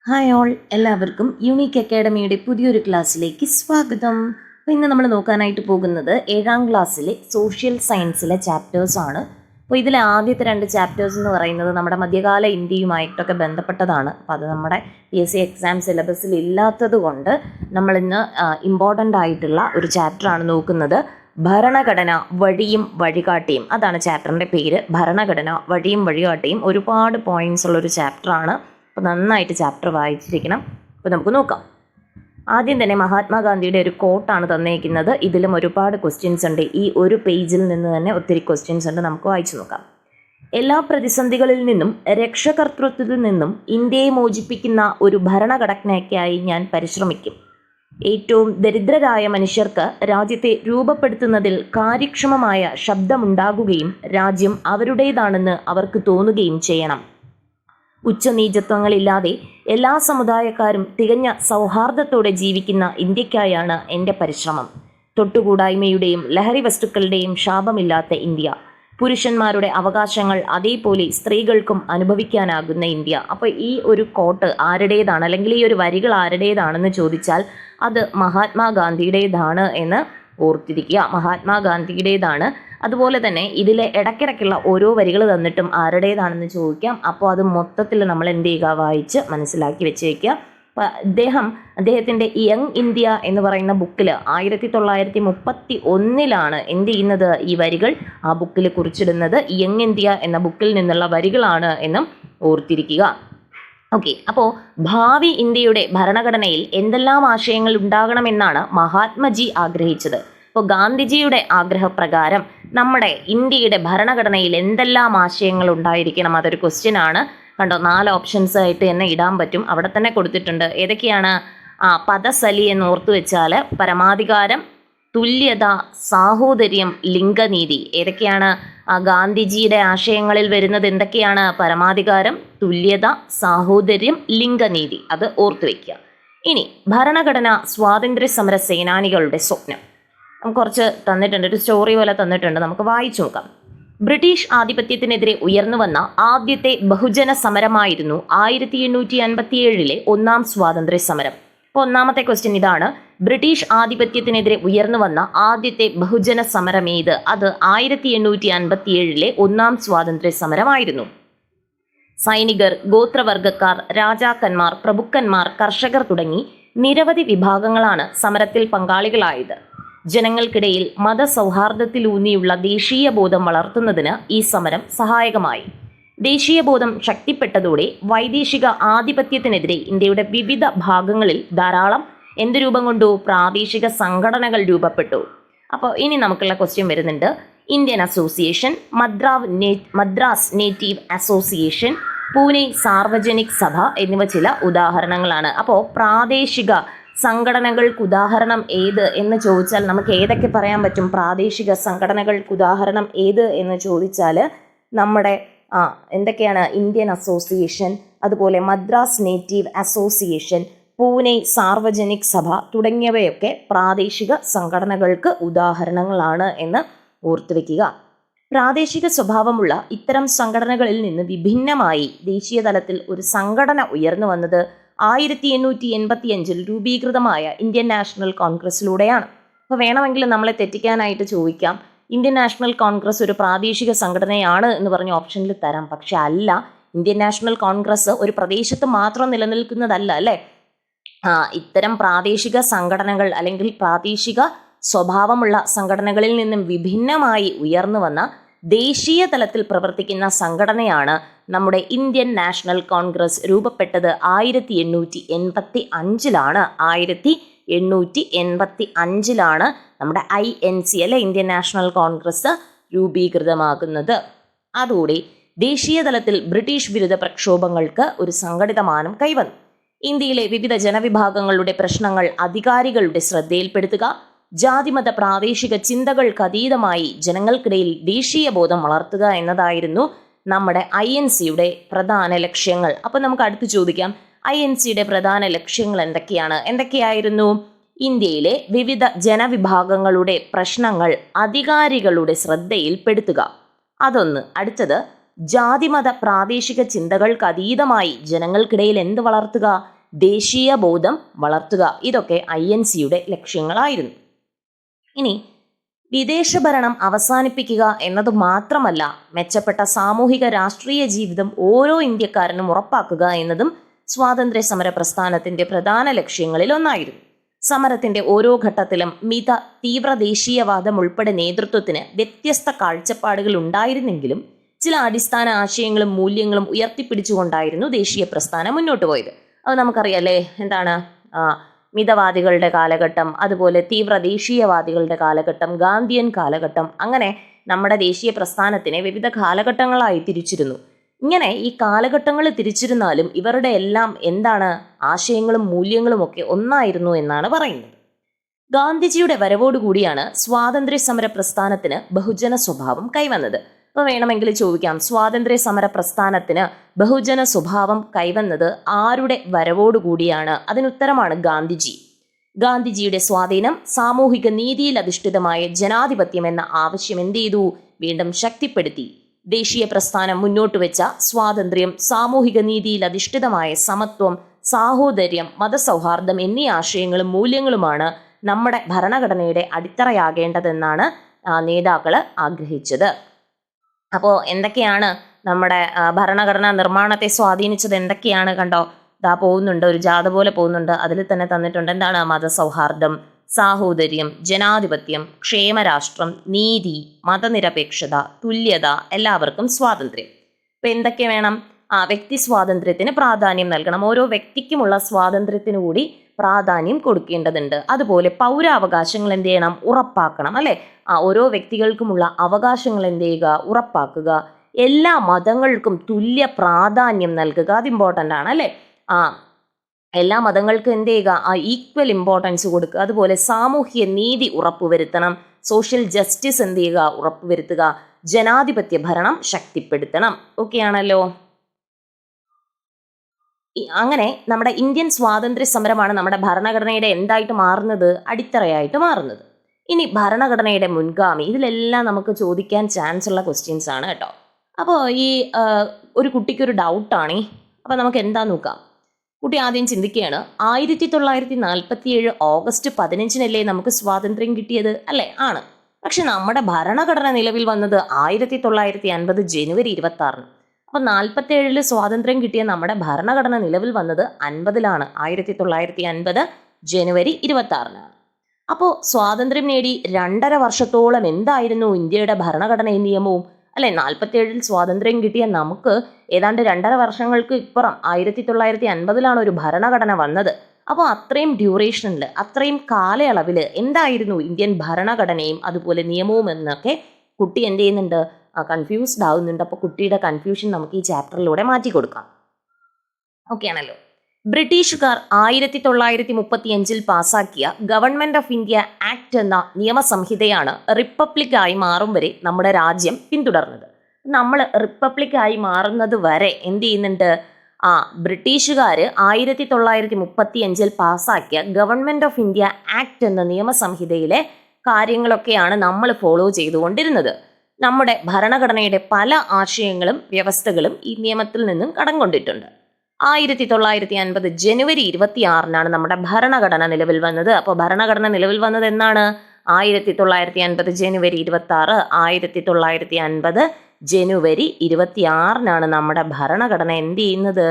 Hi all, എല്ലാവർക്കും unique അക്കാഡമിയുടെ പുതിയൊരു ക്ലാസ്സിലേക്ക് സ്വാഗതം. അപ്പോൾ ഇന്ന് നമ്മൾ നോക്കാനായിട്ട് പോകുന്നത് 7ാം ക്ലാസ്സിലെ സോഷ്യൽ സയൻസിലെ ചാപ്റ്റേഴ്സാണ്. അപ്പോൾ ഇതിലെ ആദ്യത്തെ 2 ചാപ്റ്റേഴ്സ് എന്ന് പറയുന്നത് നമ്മുടെ മധ്യകാല ഇന്ത്യയുമായിട്ടൊക്കെ ബന്ധപ്പെട്ടതാണ്. അപ്പോൾ അത് നമ്മുടെ PSC എക്സാം സിലബസിൽ ഇല്ലാത്തത് കൊണ്ട് നമ്മളിന്ന് ഇമ്പോർട്ടൻ്റ് ആയിട്ടുള്ള ഒരു ചാപ്റ്ററാണ് നോക്കുന്നത്. ഭരണഘടന വഴിയും വഴികാട്ടിയും, അതാണ് ചാപ്റ്ററിൻ്റെ പേര്. ഭരണഘടന വഴിയും വഴികാട്ടിയും ഒരുപാട് പോയിൻറ്റ്സ് ഉള്ളൊരു ചാപ്റ്ററാണ്. അപ്പോൾ നന്നായിട്ട് ചാപ്റ്റർ വായിച്ചിരിക്കണം. അപ്പോൾ നമുക്ക് നോക്കാം. ആദ്യം തന്നെ മഹാത്മാഗാന്ധിയുടെ ഒരു കോട്ടാണ് തന്നേക്കുന്നത്. ഇതിലും ഒരുപാട് ക്വസ്റ്റ്യൻസ് ഉണ്ട്. ഈ ഒരു പേജിൽ നിന്ന് തന്നെ ഒത്തിരി ക്വസ്റ്റ്യൻസ് ഉണ്ട്. നമുക്ക് വായിച്ചു നോക്കാം. എല്ലാ പ്രതിസന്ധികളിൽ നിന്നും രക്ഷകർതൃത്വത്തിൽ നിന്നും ഇന്ത്യയെ മോചിപ്പിക്കുന്ന ഒരു ഭരണഘടനയ്ക്കായി ഞാൻ പരിശ്രമിക്കും. ഏറ്റവും ദരിദ്രരായ മനുഷ്യർക്ക് രാജ്യത്തെ രൂപപ്പെടുത്തുന്നതിൽ കാര്യക്ഷമമായ ശബ്ദമുണ്ടാകുകയും രാജ്യം അവരുടേതാണെന്ന് അവർക്ക് തോന്നുകയും ചെയ്യണം. ഉച്ചനീചത്വങ്ങളില്ലാതെ എല്ലാ സമുദായക്കാരും തികഞ്ഞ സൗഹാർദ്ദത്തോടെ ജീവിക്കുന്ന ഇന്ത്യക്കായാണ് എൻ്റെ പരിശ്രമം. തൊട്ടുകൂടായ്മയുടെയും ലഹരി വസ്തുക്കളുടെയും ശാപമില്ലാത്ത ഇന്ത്യ. പുരുഷന്മാരുടെ അവകാശങ്ങൾ അതേപോലെ സ്ത്രീകൾക്കും അനുഭവിക്കാനാകുന്ന ഇന്ത്യ. അപ്പോൾ ഈ ഒരു കോട്ട് ആരുടേതാണ്, അല്ലെങ്കിൽ ഈ ഒരു വരികൾ ആരുടേതാണെന്ന് ചോദിച്ചാൽ അത് മഹാത്മാഗാന്ധിയുടേതാണ് എന്ന് ഓർത്തിരിക്കുക. മഹാത്മാഗാന്ധിയുടേതാണ്. അതുപോലെ തന്നെ ഇതിലെ ഇടയ്ക്കിടയ്ക്കുള്ള ഓരോ വരികൾ തന്നിട്ടും ആരുടേതാണെന്ന് ചോദിക്കാം. അപ്പോൾ അത് മൊത്തത്തിൽ നമ്മൾ എന്ത് ചെയ്യുക, വായിച്ച് മനസ്സിലാക്കി വെച്ചേക്കുക. അദ്ദേഹത്തിൻ്റെ യങ് ഇന്ത്യ എന്ന് പറയുന്ന ബുക്കിൽ 1931 എന്ത് ചെയ്യുന്നത്, ഈ വരികൾ ആ ബുക്കിൽ കുറിച്ചിടുന്നത്. യങ് ഇന്ത്യ എന്ന ബുക്കിൽ നിന്നുള്ള വരികളാണ് എന്നും ഓർത്തിരിക്കുക. ഓക്കെ, അപ്പോൾ ഭാവി ഇന്ത്യയുടെ ഭരണഘടനയിൽ എന്തെല്ലാം ആശയങ്ങൾ ഉണ്ടാകണമെന്നാണ് മഹാത്മജി ആഗ്രഹിച്ചത്. അപ്പോൾ ഗാന്ധിജിയുടെ ആഗ്രഹപ്രകാരം നമ്മുടെ ഇന്ത്യയുടെ ഭരണഘടനയിൽ എന്തെല്ലാം ആശയങ്ങൾ ഉണ്ടായിരിക്കണം, അതൊരു ക്വസ്റ്റ്യൻ ആണ്. കണ്ടോ, 4 ഓപ്ഷൻസ് ആയിട്ട് തന്നെ ഇടാൻ പറ്റും. അവിടെ തന്നെ കൊടുത്തിട്ടുണ്ട്. ഏതൊക്കെയാണ്? പദസലി എന്ന് ഓർത്തു വെച്ചാൽ പരമാധികാരം, തുല്യത, സാഹോദര്യം, ലിംഗനീതി. ഏതൊക്കെയാണ് ഗാന്ധിജിയുടെ ആശയങ്ങളിൽ വരുന്നത്? എന്തൊക്കെയാണ്? പരമാധികാരം, തുല്യത, സാഹോദര്യം, ലിംഗനീതി. അത് ഓർത്തു വയ്ക്കുക. ഇനി ഭരണഘടന സ്വാതന്ത്ര്യ സമര സേനാനികളുടെ സ്വപ്നം. കുറച്ച് തന്നിട്ടുണ്ട്, ഒരു സ്റ്റോറി പോലെ തന്നിട്ടുണ്ട്. നമുക്ക് വായിച്ചു നോക്കാം. ബ്രിട്ടീഷ് ആധിപത്യത്തിനെതിരെ ഉയർന്നു വന്ന ആദ്യത്തെ ബഹുജന സമരമായിരുന്നു 1857 1ാം സ്വാതന്ത്ര്യ സമരം. അപ്പോൾ ഒന്നാമത്തെ ക്വസ്റ്റ്യൻ ഇതാണ്. ബ്രിട്ടീഷ് ആധിപത്യത്തിനെതിരെ ഉയർന്നു വന്ന ആദ്യത്തെ ബഹുജന സമരം ഏത്? അത് 1857 1ാം സ്വാതന്ത്ര്യ സമരമായിരുന്നു. സൈനികർ, ഗോത്രവർഗക്കാർ, രാജാക്കന്മാർ, പ്രഭുക്കന്മാർ, കർഷകർ തുടങ്ങി നിരവധി വിഭാഗങ്ങളാണ് സമരത്തിൽ പങ്കാളികളായത്. ജനങ്ങൾക്കിടയിൽ മതസൗഹാർദ്ദത്തിലൂന്നിയുള്ള ദേശീയബോധം വളർത്തുന്നതിന് ഈ സമരം സഹായകമായി. ദേശീയബോധം ശക്തിപ്പെട്ടതോടെ വൈദേശിക ആധിപത്യത്തിനെതിരെ ഇന്ത്യയുടെ വിവിധ ഭാഗങ്ങളിൽ ധാരാളം എന്ത് രൂപം കൊണ്ടു? പ്രാദേശിക സംഘടനകൾ രൂപപ്പെട്ടു. അപ്പോൾ ഇനി നമുക്കുള്ള ക്വസ്റ്റ്യൻ വരുന്നുണ്ട്. Indian association, Madras native association, Pune Sarvajanik സഭ എന്നിവ ചില ഉദാഹരണങ്ങളാണ്. അപ്പോൾ പ്രാദേശിക സംഘടനകൾക്ക് ഉദാഹരണം ഏത് എന്ന് ചോദിച്ചാൽ നമുക്ക് ഏതൊക്കെ പറയാൻ പറ്റും? പ്രാദേശിക സംഘടനകൾക്ക് ഉദാഹരണം ഏത് എന്ന് ചോദിച്ചാൽ നമ്മുടെ എന്തൊക്കെയാണ്? ഇന്ത്യൻ അസോസിയേഷൻ, അതുപോലെ മദ്രാസ് നേറ്റീവ് അസോസിയേഷൻ, പൂനെ സാർവജനിക് സഭ തുടങ്ങിയവയൊക്കെ പ്രാദേശിക സംഘടനകൾക്ക് ഉദാഹരണങ്ങളാണ് എന്ന് ഓർത്തുവെക്കുക. പ്രാദേശിക സ്വഭാവമുള്ള ഇത്തരം സംഘടനകളിൽ നിന്ന് വിഭിന്നമായി ദേശീയ തലത്തിൽ ഒരു സംഘടന ഉയർന്നു വന്നത് 1885 രൂപീകൃതമായ ഇന്ത്യൻ നാഷണൽ കോൺഗ്രസിലൂടെയാണ്. അപ്പോൾ വേണമെങ്കിൽ നമ്മളെ തെറ്റിക്കാനായിട്ട് ചോദിക്കാം, ഇന്ത്യൻ നാഷണൽ കോൺഗ്രസ് ഒരു പ്രാദേശിക സംഘടനയാണ് എന്ന് പറഞ്ഞ ഓപ്ഷനിൽ തരാം. പക്ഷെ അല്ല. ഇന്ത്യൻ നാഷണൽ കോൺഗ്രസ് ഒരു പ്രദേശത്ത് മാത്രം നിലനിൽക്കുന്നതല്ല, അല്ലേ? ഇത്തരം പ്രാദേശിക സംഘടനകൾ അല്ലെങ്കിൽ പ്രാദേശിക സ്വഭാവമുള്ള സംഘടനകളിൽ നിന്നും വിഭിന്നമായി ഉയർന്നു വന്ന ദേശീയ തലത്തിൽ പ്രവർത്തിക്കുന്ന സംഘടനയാണ് നമ്മുടെ ഇന്ത്യൻ നാഷണൽ കോൺഗ്രസ്. രൂപപ്പെട്ടത് 1885 1885 നമ്മുടെ INC അല്ലെ, ഇന്ത്യൻ നാഷണൽ കോൺഗ്രസ് രൂപീകൃതമാകുന്നത്. അതോടെ ദേശീയ തലത്തിൽ ബ്രിട്ടീഷ് വിരുദ്ധ പ്രക്ഷോഭങ്ങൾക്ക് ഒരു സംഘടിതമാനം കൈവന്നു. ഇന്ത്യയിലെ വിവിധ ജനവിഭാഗങ്ങളുടെ പ്രശ്നങ്ങൾ അധികാരികളുടെ ശ്രദ്ധയിൽപ്പെടുത്തുക, ജാതിമത പ്രാദേശിക ചിന്തകൾക്കതീതമായി ജനങ്ങൾക്കിടയിൽ ദേശീയ ബോധം വളർത്തുക എന്നതായിരുന്നു നമ്മുടെ INCയുടെ പ്രധാന ലക്ഷ്യങ്ങൾ. അപ്പോൾ നമുക്ക് അടുത്ത് ചോദിക്കാം, INCയുടെ പ്രധാന ലക്ഷ്യങ്ങൾ എന്തൊക്കെയായിരുന്നു? ഇന്ത്യയിലെ വിവിധ ജനവിഭാഗങ്ങളുടെ പ്രശ്നങ്ങൾ അധികാരികളുടെ ശ്രദ്ധയിൽപ്പെടുത്തുക, അതൊന്ന്. അടുത്തത് ജാതിമത പ്രാദേശിക ചിന്തകൾക്ക് അതീതമായി ജനങ്ങൾക്കിടയിൽ എന്ത് വളർത്തുക? ദേശീയ ബോധം വളർത്തുക. ഇതൊക്കെ INCയുടെ ലക്ഷ്യങ്ങളായിരുന്നു. ഇനി വിദേശ ഭരണം അവസാനിപ്പിക്കുക എന്നത് മാത്രമല്ല, മെച്ചപ്പെട്ട സാമൂഹിക രാഷ്ട്രീയ ജീവിതം ഓരോ ഇന്ത്യക്കാരനും ഉറപ്പാക്കുക എന്നതും സ്വാതന്ത്ര്യ സമര പ്രസ്ഥാനത്തിന്റെ പ്രധാന ലക്ഷ്യങ്ങളിൽ ഒന്നായിരുന്നു. സമരത്തിന്റെ ഓരോ ഘട്ടത്തിലും തീവ്ര ദേശീയവാദം ഉൾപ്പെടെ നേതൃത്വത്തിന് വ്യത്യസ്ത കാഴ്ചപ്പാടുകൾ ഉണ്ടായിരുന്നെങ്കിലും ചില അടിസ്ഥാന ആശയങ്ങളും മൂല്യങ്ങളും ഉയർത്തിപ്പിടിച്ചുകൊണ്ടായിരുന്നു ദേശീയ പ്രസ്ഥാനം മുന്നോട്ട് പോയത്. അത് നമുക്കറിയാലേ, എന്താണ് മിതവാദികളുടെ കാലഘട്ടം, അതുപോലെ തീവ്ര ദേശീയവാദികളുടെ കാലഘട്ടം, ഗാന്ധിയൻ കാലഘട്ടം, അങ്ങനെ നമ്മുടെ ദേശീയ പ്രസ്ഥാനത്തിനെ വിവിധ കാലഘട്ടങ്ങളായി തിരിച്ചിരുന്നു. ഇങ്ങനെ ഈ കാലഘട്ടങ്ങൾ തിരിച്ചിരുന്നാലും ഇവരുടെ എല്ലാം എന്താണ് ആശയങ്ങളും മൂല്യങ്ങളും ഒക്കെ ഒന്നായിരുന്നു എന്നാണ് പറയുന്നത്. ഗാന്ധിജിയുടെ വരവോടുകൂടിയാണ് സ്വാതന്ത്ര്യ സമര പ്രസ്ഥാനത്തിന് ബഹുജന സ്വഭാവം കൈവന്നത്. അപ്പോൾ വേണമെങ്കിൽ ചോദിക്കാം, സ്വാതന്ത്ര്യ സമര പ്രസ്ഥാനത്തിന് ബഹുജന സ്വഭാവം കൈവന്നത് ആരുടെ വരവോടുകൂടിയാണ്? അതിനുത്തരമാണ് ഗാന്ധിജി. ഗാന്ധിജിയുടെ സ്വാധീനം സാമൂഹിക നീതിയിൽ അധിഷ്ഠിതമായ ജനാധിപത്യം എന്ന ആവശ്യം എന്ത് ചെയ്തു? വീണ്ടും ശക്തിപ്പെടുത്തി. ദേശീയ പ്രസ്ഥാനം മുന്നോട്ട് വെച്ച സ്വാതന്ത്ര്യം, സാമൂഹിക നീതിയിൽ അധിഷ്ഠിതമായ സമത്വം, സാഹോദര്യം, മതസൗഹാർദ്ദം എന്നീ ആശയങ്ങളും മൂല്യങ്ങളുമാണ് നമ്മുടെ ഭരണഘടനയുടെ അടിത്തറയാകേണ്ടതെന്നാണ് നേതാക്കൾ ആഗ്രഹിച്ചത്. അപ്പോൾ എന്തൊക്കെയാണ് നമ്മുടെ ഭരണഘടനാ നിർമ്മാണത്തെ സ്വാധീനിച്ചത്? എന്തൊക്കെയാണ്? കണ്ടോ, ഇതാ പോകുന്നുണ്ട്, ഒരു ജാഥ പോലെ പോകുന്നുണ്ട്. അതിൽ തന്നെ തന്നിട്ടുണ്ട് എന്താണ്? മതസൗഹാർദ്ദം, സാഹോദര്യം, ജനാധിപത്യം, ക്ഷേമരാഷ്ട്രം, നീതി, മതനിരപേക്ഷത, തുല്യത, എല്ലാവർക്കും സ്വാതന്ത്ര്യം. ഇപ്പം എന്തൊക്കെ വേണം? വ്യക്തി സ്വാതന്ത്ര്യത്തിന് പ്രാധാന്യം നൽകണം. ഓരോ വ്യക്തിക്കുമുള്ള സ്വാതന്ത്ര്യത്തിന് കൂടി പ്രാധാന്യം കൊടുക്കേണ്ടതുണ്ട്. അതുപോലെ പൗരാവകാശങ്ങൾ എന്ത് ചെയ്യണം? ഉറപ്പാക്കണം, അല്ലെ? ഓരോ വ്യക്തികൾക്കുമുള്ള അവകാശങ്ങൾ എന്ത് ചെയ്യുക? ഉറപ്പാക്കുക. എല്ലാ മതങ്ങൾക്കും തുല്യ പ്രാധാന്യം നൽകുക. അത് ഇമ്പോർട്ടൻ്റ് ആണ്, അല്ലെ? എല്ലാ മതങ്ങൾക്കും എന്ത് ചെയ്യുക? ഈക്വൽ ഇമ്പോർട്ടൻസ് കൊടുക്കുക. അതുപോലെ സാമൂഹ്യ നീതി ഉറപ്പുവരുത്തണം. സോഷ്യൽ ജസ്റ്റിസ് എന്ത് ചെയ്യുക? ഉറപ്പുവരുത്തുക. ജനാധിപത്യ ഭരണം ശക്തിപ്പെടുത്തണം. ഓക്കെയാണല്ലോ. അങ്ങനെ നമ്മുടെ ഇന്ത്യൻ സ്വാതന്ത്ര്യ സമരമാണ് നമ്മുടെ ഭരണഘടനയുടെ എന്തായിട്ട് മാറുന്നത്? അടിത്തറയായിട്ട് മാറുന്നത്. ഇനി ഭരണഘടനയുടെ മുൻഗാമി, ഇതിലെല്ലാം നമുക്ക് ചോദിക്കാൻ ചാൻസ് ഉള്ള ക്വസ്റ്റ്യൻസ് ആണ് കേട്ടോ. അപ്പോൾ ഈ ഒരു കുട്ടിക്കൊരു ഡൗട്ടാണേ. അപ്പോൾ നമുക്ക് എന്താ നോക്കാം. കുട്ടി ആദ്യം ചിന്തിക്കുകയാണ്, 1947 ഓഗസ്റ്റ് 15 നമുക്ക് സ്വാതന്ത്ര്യം കിട്ടിയത്, അല്ലേ? ആണ്. പക്ഷെ നമ്മുടെ ഭരണഘടന നിലവിൽ വന്നത് 1950 ജനുവരി 26. അപ്പോൾ 47 സ്വാതന്ത്ര്യം കിട്ടിയ നമ്മുടെ ഭരണഘടന നിലവിൽ വന്നത് 50-ലാണ്. 1950 ജനുവരി 26. അപ്പോൾ സ്വാതന്ത്ര്യം നേടി 2.5 വർഷത്തോളം എന്തായിരുന്നു ഇന്ത്യയുടെ ഭരണഘടനയും നിയമവും, അല്ലെ? 47 സ്വാതന്ത്ര്യം കിട്ടിയ നമുക്ക് ഏതാണ്ട് 2.5 വർഷങ്ങൾക്ക് ഇപ്പുറം 1950 ഒരു ഭരണഘടന വന്നത്. അപ്പോൾ അത്രയും ഡ്യൂറേഷനിൽ, അത്രയും കാലയളവിൽ എന്തായിരുന്നു ഇന്ത്യൻ ഭരണഘടനയും അതുപോലെ നിയമവും എന്നൊക്കെ കുട്ടി എന്ത് ചെയ്യുന്നുണ്ട്? കൺഫ്യൂസ്ഡ് ആവുന്നുണ്ട്. അപ്പോൾ കുട്ടിയുടെ കൺഫ്യൂഷൻ നമുക്ക് ഈ ചാപ്റ്ററിലൂടെ മാറ്റി കൊടുക്കാം. ഓക്കെ ആണല്ലോ. ബ്രിട്ടീഷുകാർ 1935 പാസാക്കിയ ഗവൺമെന്റ് ഓഫ് ഇന്ത്യ ആക്ട് എന്ന നിയമസംഹിതയാണ് റിപ്പബ്ലിക്കായി മാറും വരെ നമ്മുടെ രാജ്യം പിന്തുടർന്നത്. നമ്മൾ റിപ്പബ്ലിക്കായി മാറുന്നത് വരെ എന്ത് ചെയ്യുന്നുണ്ട്? ബ്രിട്ടീഷുകാർ 1935 പാസാക്കിയ ഗവൺമെന്റ് ഓഫ് ഇന്ത്യ ആക്ട് എന്ന നിയമസംഹിതയിലെ കാര്യങ്ങളൊക്കെയാണ് നമ്മൾ ഫോളോ ചെയ്തുകൊണ്ടിരുന്നത്. നമ്മുടെ ഭരണഘടനയുടെ പല ആശയങ്ങളും വ്യവസ്ഥകളും ഈ നിയമത്തിൽ നിന്നും കടം കൊണ്ടിട്ടുണ്ട്. 1950 ജനുവരി 26 നമ്മുടെ ഭരണഘടന നിലവിൽ വന്നത്. അപ്പോൾ ഭരണഘടന നിലവിൽ വന്നത് എന്നാണ്? 1950 ജനുവരി 26. 1950 ജനുവരി 26 നമ്മുടെ ഭരണഘടന എന്ത് ചെയ്യുന്നത്?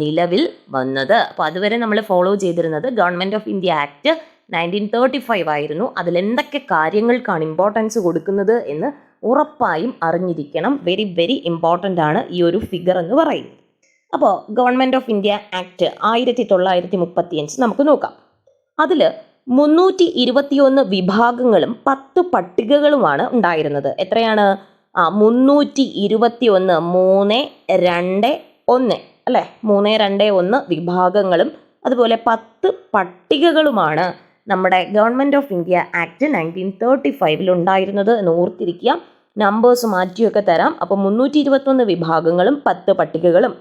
നിലവിൽ വന്നത്. അപ്പോൾ അതുവരെ നമ്മൾ ഫോളോ ചെയ്തിരുന്നത് ഗവൺമെന്റ് ഓഫ് ഇന്ത്യ ആക്ട് 1935 ആയിരുന്നു. അതിലെന്തൊക്കെ കാര്യങ്ങൾക്കാണ് ഇമ്പോർട്ടൻസ് കൊടുക്കുന്നത് എന്ന് ഉറപ്പായും അറിഞ്ഞിരിക്കണം. വെരി വെരി ഇമ്പോർട്ടൻ്റ് ആണ് ഈ ഒരു ഫിഗർ എന്ന് പറയുന്നത്. അപ്പോൾ ഗവൺമെന്റ് ഓഫ് ഇന്ത്യ ആക്ട് 1935 നമുക്ക് നോക്കാം. അതിൽ 321 വിഭാഗങ്ങളും 10 പട്ടികകളുമാണ് ഉണ്ടായിരുന്നത്. എത്രയാണ്? 321, 321, അല്ലേ? 321 വിഭാഗങ്ങളും അതുപോലെ 10 പട്ടികകളുമാണ് നമ്മുടെ ഗവൺമെന്റ് ഓഫ് ഇന്ത്യ ആക്ട് 1935 ഉണ്ടായിരുന്നത് എന്ന് ഓർത്തിരിക്കുക. നമ്പേഴ്സ് മാറ്റിയൊക്കെ തരാം. അപ്പോൾ 321 വിഭാഗങ്ങളും 10 പട്ടികകളും.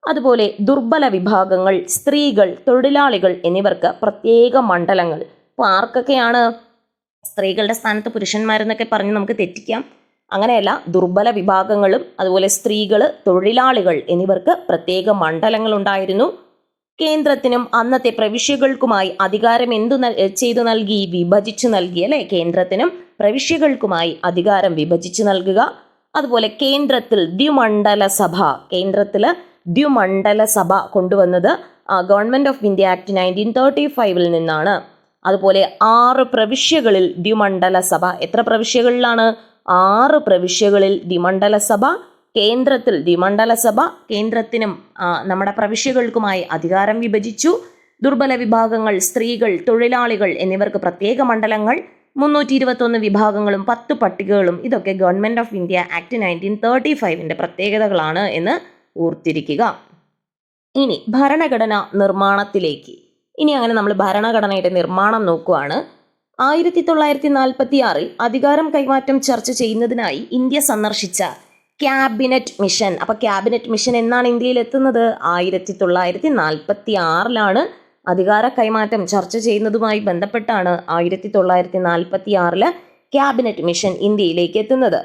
അതുപോലെ ദുർബല വിഭാഗങ്ങൾ, സ്ത്രീകൾ, തൊഴിലാളികൾ എന്നിവർക്ക് പ്രത്യേക മണ്ഡലങ്ങൾ. അപ്പോൾ ആർക്കൊക്കെയാണ്? സ്ത്രീകളുടെ സ്ഥാനത്ത് പുരുഷന്മാരെന്നൊക്കെ പറഞ്ഞ് നമുക്ക് തെറ്റിക്കാം. അങ്ങനെയല്ല, ദുർബല വിഭാഗങ്ങളും അതുപോലെ സ്ത്രീകൾ, തൊഴിലാളികൾ എന്നിവർക്ക് പ്രത്യേക മണ്ഡലങ്ങൾ ഉണ്ടായിരുന്നു. കേന്ദ്രത്തിനും അന്നത്തെ പ്രവിശ്യകൾക്കുമായി അധികാരം ചെയ്തു നൽകി? വിഭജിച്ചു നൽകി അല്ലെ. കേന്ദ്രത്തിനും പ്രവിശ്യകൾക്കുമായി അധികാരം വിഭജിച്ചു നൽകുക. അതുപോലെ കേന്ദ്രത്തിൽ ദ്വിമണ്ഡല സഭ കൊണ്ടുവന്നത് ഗവൺമെന്റ് ഓഫ് ഇന്ത്യ ആക്ട് 1935 നിന്നാണ്. അതുപോലെ 6 പ്രവിശ്യകളിൽ ദ്വിമണ്ഡല സഭ. എത്ര പ്രവിശ്യകളിലാണ്? 6 പ്രവിശ്യകളിൽ ദ്വിമണ്ഡല സഭ. കേന്ദ്രത്തിൽ ദ്വിമണ്ഡല സഭ. കേന്ദ്രത്തിനും നമ്മുടെ പ്രവിശ്യകൾക്കുമായി അധികാരം വിഭജിച്ചു. ദുർബല വിഭാഗങ്ങൾ, സ്ത്രീകൾ, തൊഴിലാളികൾ എന്നിവർക്ക് പ്രത്യേക മണ്ഡലങ്ങൾ, 321 വിഭാഗങ്ങളും 10 പട്ടികകളും. ഇതൊക്കെ ഗവൺമെന്റ് ഓഫ് ഇന്ത്യ ആക്ട് 1935 പ്രത്യേകതകളാണ് എന്ന് ഓർത്തിരിക്കുക. ഇനി ഭരണഘടന നിർമ്മാണത്തിലേക്ക്. ഇനി അങ്ങനെ നമ്മൾ ഭരണഘടനയുടെ നിർമ്മാണം നോക്കുകയാണ്. 1946 അധികാരം കൈമാറ്റം ചർച്ച ചെയ്യുന്നതിനായി ഇന്ത്യ സന്ദർശിച്ച ക്യാബിനറ്റ് മിഷൻ. അപ്പൊ ക്യാബിനറ്റ് മിഷൻ എന്നാണ് ഇന്ത്യയിൽ എത്തുന്നത്? 1946 അധികാര കൈമാറ്റം ചർച്ച ചെയ്യുന്നതുമായി ബന്ധപ്പെട്ടാണ് 1946 ക്യാബിനറ്റ് മിഷൻ ഇന്ത്യയിലേക്ക് എത്തുന്നത്.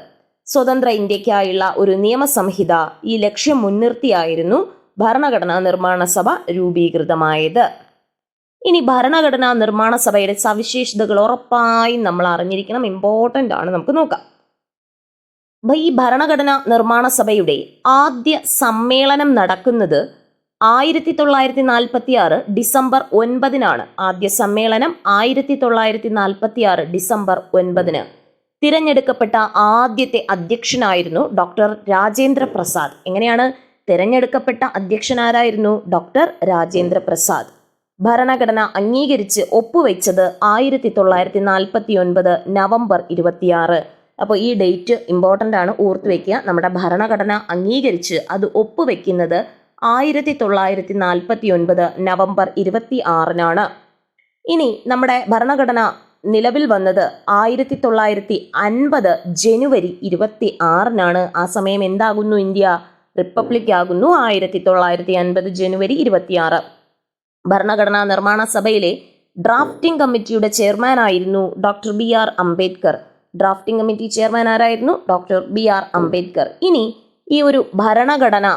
സ്വതന്ത്ര ഇന്ത്യക്കായുള്ള ഒരു നിയമസംഹിത, ഈ ലക്ഷ്യം മുൻനിർത്തിയായിരുന്നു ഭരണഘടനാ നിർമ്മാണ സഭ രൂപീകൃതമായത്. ഇനി ഭരണഘടനാ നിർമ്മാണ സഭയുടെ സവിശേഷതകൾ ഉറപ്പായും നമ്മൾ അറിഞ്ഞിരിക്കണം. ഇമ്പോർട്ടൻ്റ് ആണ്. നമുക്ക് നോക്കാം. ഈ ഭരണഘടനാ നിർമ്മാണ സഭയുടെ ആദ്യ സമ്മേളനം നടക്കുന്നത് 1946 ഡിസംബർ 9 ആദ്യ സമ്മേളനം 1946 ഡിസംബർ 9. തിരഞ്ഞെടുക്കപ്പെട്ട ആദ്യത്തെ അധ്യക്ഷനായിരുന്നു ഡോക്ടർ രാജേന്ദ്ര പ്രസാദ്. എങ്ങനെയാണ് തിരഞ്ഞെടുക്കപ്പെട്ട അധ്യക്ഷനാരായിരുന്നു? ഡോക്ടർ രാജേന്ദ്ര പ്രസാദ്. ഭരണഘടന അംഗീകരിച്ച് ഒപ്പുവെച്ചത് 1949 നവംബർ 26. അപ്പോൾ ഈ ഡേറ്റ് ഇമ്പോർട്ടൻ്റ് ആണ്, ഓർത്ത് വയ്ക്കുക. നമ്മുടെ ഭരണഘടന അംഗീകരിച്ച് അത് ഒപ്പുവെക്കുന്നത് 1949 നവംബർ 26. ഇനി നമ്മുടെ ഭരണഘടന നിലവിൽ വന്നത് 1950 ജനുവരി 26. ആ സമയം എന്താകുന്നു? ഇന്ത്യ റിപ്പബ്ലിക് ആകുന്നു. 1950 ജനുവരി 26. ഭരണഘടനാ നിർമ്മാണ സഭയിലെ ഡ്രാഫ്റ്റിംഗ് കമ്മിറ്റിയുടെ ചെയർമാൻ ആയിരുന്നു doctor BR Ambedkar. Drafting committee chairman ആരായിരുന്നു? Doctor BR Ambedkar. ഇനി ഈ ഒരു ഭരണഘടന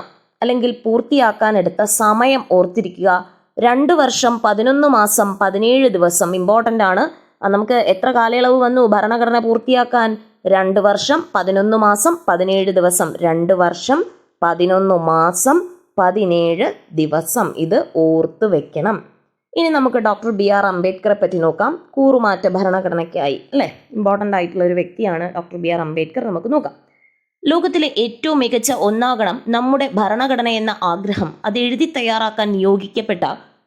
അല്ലെങ്കിൽ പൂർത്തിയാക്കാൻ എടുത്ത സമയം ഓർത്തിരിക്കുക. 2 വർഷം 11 മാസം 17 ദിവസം. ഇമ്പോർട്ടൻ്റ് ആണ്. നമുക്ക് എത്ര കാലയളവ് വന്നു ഭരണഘടന പൂർത്തിയാക്കാൻ? 2 വർഷം 11 മാസം 17 ദിവസം. 2 വർഷം 11 മാസം 17 ദിവസം. ഇത് ഓർത്ത് വെക്കണം. ഇനി നമുക്ക് ഡോക്ടർ BR അംബേദ്കറെ പറ്റി നോക്കാം. കൂറുമാറ്റ ഭരണഘടനയ്ക്കായി അല്ലേ ഇമ്പോർട്ടൻ്റ് ആയിട്ടുള്ള ഒരു വ്യക്തിയാണ് ഡോക്ടർ BR അംബേദ്കർ. നമുക്ക് നോക്കാം. ലോകത്തിലെ ഏറ്റവും മികച്ച ഒന്നാകണം നമ്മുടെ ഭരണഘടന എന്ന ആഗ്രഹം അത് എഴുതി തയ്യാറാക്കാൻ നിയോഗിക്കപ്പെട്ട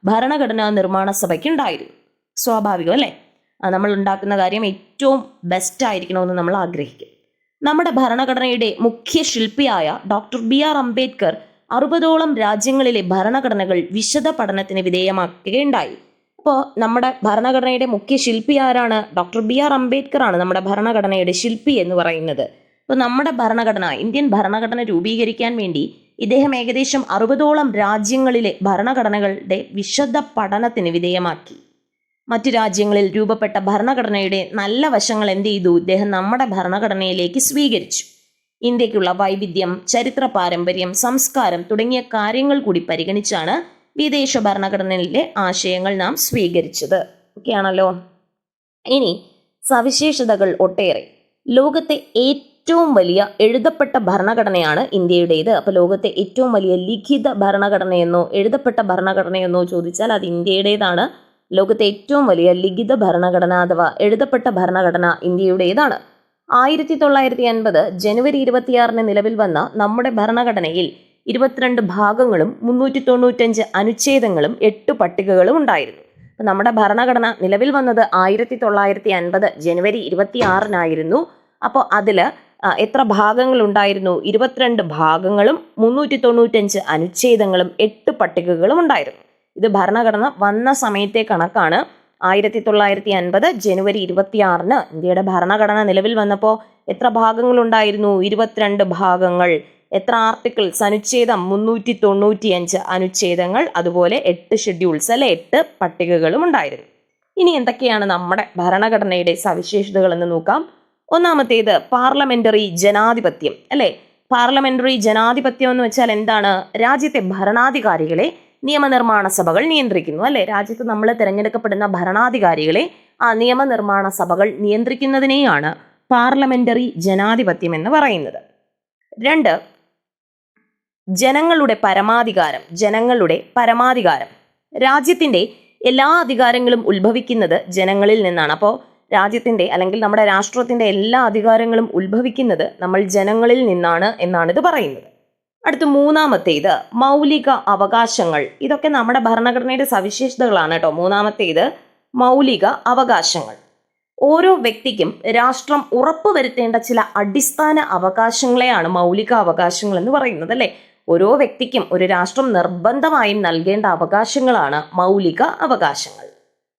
ഭരണഘടനാ നിർമ്മാണ സഭയ്ക്കുണ്ടായിരുന്നു. സ്വാഭാവികം അല്ലേ? നമ്മൾ ഉണ്ടാക്കുന്ന കാര്യം ഏറ്റവും ബെസ്റ്റ് ആയിരിക്കണമെന്ന് നമ്മൾ ആഗ്രഹിക്കും. നമ്മുടെ ഭരണഘടനയുടെ മുഖ്യ ശില്പിയായ ഡോക്ടർ BR അംബേദ്കർ 60ഓളം രാജ്യങ്ങളിലെ ഭരണഘടനകൾ വിശദ പഠനത്തിന് വിധേയമാക്കുകയുണ്ടായി. അപ്പോൾ നമ്മുടെ ഭരണഘടനയുടെ മുഖ്യ ശില്പി ആരാണ്? ഡോക്ടർ BR അംബേദ്കർ ആണ് നമ്മുടെ ഭരണഘടനയുടെ ശില്പി എന്ന് പറയുന്നത്. അപ്പോൾ നമ്മുടെ ഭരണഘടന, ഇന്ത്യൻ ഭരണഘടന രൂപീകരിക്കാൻ വേണ്ടി ഇദ്ദേഹം ഏകദേശം 60ഓളം രാജ്യങ്ങളിലെ ഭരണഘടനകളുടെ വിശദ പഠനത്തിന് വിധേയമാക്കി. മറ്റു രാജ്യങ്ങളിൽ രൂപപ്പെട്ട ഭരണഘടനയുടെ നല്ല വശങ്ങൾ എന്ത് ചെയ്തു? ഇദ്ദേഹം നമ്മുടെ ഭരണഘടനയിലേക്ക് സ്വീകരിച്ചു. ഇന്ത്യക്കുള്ള വൈവിധ്യം, ചരിത്ര പാരമ്പര്യം, സംസ്കാരം തുടങ്ങിയ കാര്യങ്ങൾ കൂടി പരിഗണിച്ചാണ് വിദേശ ഭരണഘടനയിലെ ആശയങ്ങൾ നാം സ്വീകരിച്ചത്. ഒക്കെയാണല്ലോ. ഇനി സവിശേഷതകൾ ഒട്ടേറെ. ലോകത്തെ ഏറ്റവും വലിയ എഴുതപ്പെട്ട ഭരണഘടനയാണ് ഇന്ത്യയുടേത്. അപ്പോൾ ലോകത്തെ ഏറ്റവും വലിയ ലിഖിത ഭരണഘടനയെന്നോ എഴുതപ്പെട്ട ഭരണഘടനയെന്നോ ചോദിച്ചാൽ അത് ഇന്ത്യയുടേതാണ്. ലോകത്തെ ഏറ്റവും വലിയ ലിഖിത ഭരണഘടന അഥവാ എഴുതപ്പെട്ട ഭരണഘടന ഇന്ത്യയുടേതാണ്. 1950 ജനുവരി 26 നിലവിൽ വന്ന നമ്മുടെ ഭരണഘടനയിൽ 22 ഭാഗങ്ങളും 395 അനുച്ഛേദങ്ങളും 8 പട്ടികകളും ഉണ്ടായിരുന്നു. നമ്മുടെ ഭരണഘടന നിലവിൽ വന്നത് 1950 ജനുവരി 26 അപ്പോൾ അതിൽ എത്ര ഭാഗങ്ങൾ ഉണ്ടായിരുന്നു? 22 ഭാഗങ്ങളും 395 അനുച്ഛേദങ്ങളും 8 പട്ടികകളും ഉണ്ടായിരുന്നു. ഇത് ഭരണഘടന വന്ന സമയത്തെ കണക്കാണ്. 1950 ജനുവരി 26 ഇന്ത്യയുടെ ഭരണഘടന നിലവിൽ വന്നപ്പോൾ എത്ര ഭാഗങ്ങളുണ്ടായിരുന്നു? 22 ഭാഗങ്ങൾ. എത്ര ആർട്ടിക്കിൾസ്? അനുച്ഛേദം 395 അനുച്ഛേദങ്ങൾ, അതുപോലെ 8 ഷെഡ്യൂൾസ് അല്ലെ, 8 പട്ടികകളും ഉണ്ടായിരുന്നു. ഇനി എന്തൊക്കെയാണ് നമ്മുടെ ഭരണഘടനയുടെ സവിശേഷതകൾ എന്ന് നോക്കാം. ഒന്നാമത്തേത് പാർലമെന്ററി ജനാധിപത്യം അല്ലെ. പാർലമെന്ററി ജനാധിപത്യം എന്ന് വെച്ചാൽ എന്താണ്? രാജ്യത്തെ ഭരണാധികാരികളെ നിയമനിർമ്മാണ സഭകൾ നിയന്ത്രിക്കുന്നു അല്ലെ. രാജ്യത്ത് നമ്മൾ തിരഞ്ഞെടുക്കപ്പെടുന്ന ഭരണാധികാരികളെ ആ നിയമനിർമ്മാണ സഭകൾ നിയന്ത്രിക്കുന്നതിനെയാണ് പാർലമെന്ററി ജനാധിപത്യം എന്ന് പറയുന്നത്. 2, ജനങ്ങളുടെ പരമാധികാരം. രാജ്യത്തിന്റെ എല്ലാ അധികാരങ്ങളും ഉത്ഭവിക്കുന്നത് ജനങ്ങളിൽ നിന്നാണ്. അപ്പോൾ രാജ്യത്തിന്റെ അല്ലെങ്കിൽ നമ്മുടെ രാഷ്ട്രത്തിന്റെ എല്ലാ അധികാരങ്ങളും ഉത്ഭവിക്കുന്നത് നമ്മൾ ജനങ്ങളിൽ നിന്നാണ് എന്നാണ് ഇത് പറയുന്നത്. അടുത്ത 3-ാമത്തേത് മൗലിക അവകാശങ്ങൾ. ഇതൊക്കെ നമ്മുടെ ഭരണഘടനയുടെ സവിശേഷതകളാണ് കേട്ടോ. 3-ാമത്തേത് മൗലിക അവകാശങ്ങൾ. ഓരോ വ്യക്തിക്കും രാഷ്ട്രം ഉറപ്പുവരുത്തേണ്ട ചില അടിസ്ഥാന അവകാശങ്ങളെയാണ് മൗലിക അവകാശങ്ങൾ എന്ന് പറയുന്നത് അല്ലെ. ഓരോ വ്യക്തിക്കും ഒരു രാഷ്ട്രം നിർബന്ധമായും നൽകേണ്ട അവകാശങ്ങളാണ് മൗലിക അവകാശങ്ങൾ.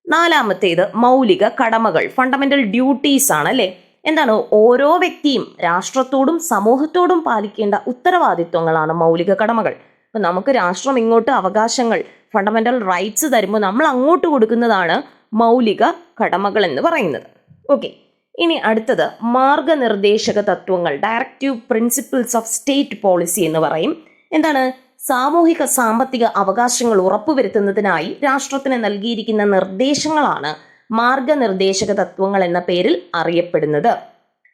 4-ാമത്തേത് മൗലിക കടമകൾ, ഫണ്ടമെന്റൽ ഡ്യൂട്ടീസ് ആണ് അല്ലെ. എന്താണ്? ഓരോ വ്യക്തിയും രാഷ്ട്രത്തോടും സമൂഹത്തോടും പാലിക്കേണ്ട ഉത്തരവാദിത്വങ്ങളാണ് മൗലിക കടമകൾ. അപ്പൊ നമുക്ക് രാഷ്ട്രം ഇങ്ങോട്ട് അവകാശങ്ങൾ, ഫണ്ടമെന്റൽ റൈറ്റ്സ് തരുമ്പോൾ നമ്മൾ അങ്ങോട്ട് കൊടുക്കുന്നതാണ് മൗലിക കടമകൾ എന്ന് പറയുന്നത്. ഓക്കെ, ഇനി അടുത്തത് മാർഗനിർദ്ദേശക തത്വങ്ങൾ, directive principles of state policy എന്ന് പറയും. എന്താണ്? സാമൂഹിക സാമ്പത്തിക അവകാശങ്ങൾ ഉറപ്പുവരുത്തുന്നതിനായി രാഷ്ട്രത്തിന് നൽകിയിരിക്കുന്ന നിർദ്ദേശങ്ങളാണ് മാർഗനിർദ്ദേശക തത്വങ്ങൾ എന്ന പേരിൽ അറിയപ്പെടുന്നത്.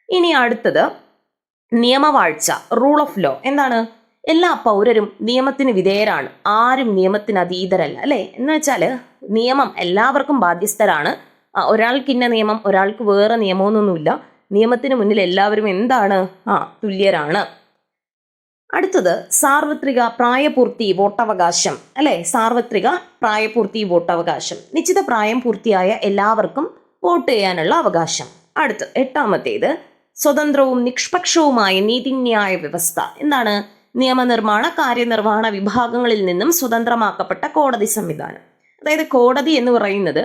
ഇനി അടുത്തത് നിയമവാഴ്ച, റൂൾ ഓഫ് ലോ. എന്താണ്? എല്ലാ പൗരരും നിയമത്തിന് വിധേയരാണ്, ആരും നിയമത്തിന് അതീതരല്ല അല്ലെ. എന്ന് വെച്ചാൽ നിയമം എല്ലാവർക്കും ബാധ്യസ്ഥരാണ്. ഒരാൾക്ക് ഇന്ന നിയമം, ഒരാൾക്ക് വേറെ നിയമമൊന്നുമില്ല. നിയമത്തിന് മുന്നിൽ എല്ലാവരും എന്താണ്? തുല്യരാണ്. അടുത്തത് സാർവത്രിക പ്രായപൂർത്തി വോട്ടവകാശം അല്ലെ. സാർവത്രിക പ്രായപൂർത്തി വോട്ടവകാശം, നിശ്ചിത പ്രായം പൂർത്തിയായ എല്ലാവർക്കും വോട്ട് ചെയ്യാനുള്ള അവകാശം. അടുത്ത് 8-ാമത്തേത് സ്വതന്ത്രവും നിഷ്പക്ഷവുമായ നീതിന്യായ വ്യവസ്ഥ. എന്താണ്? നിയമനിർമ്മാണ കാര്യനിർവഹണ വിഭാഗങ്ങളിൽ നിന്നും സ്വതന്ത്രമാക്കപ്പെട്ട കോടതി സംവിധാനം. അതായത് കോടതി എന്ന് പറയുന്നത്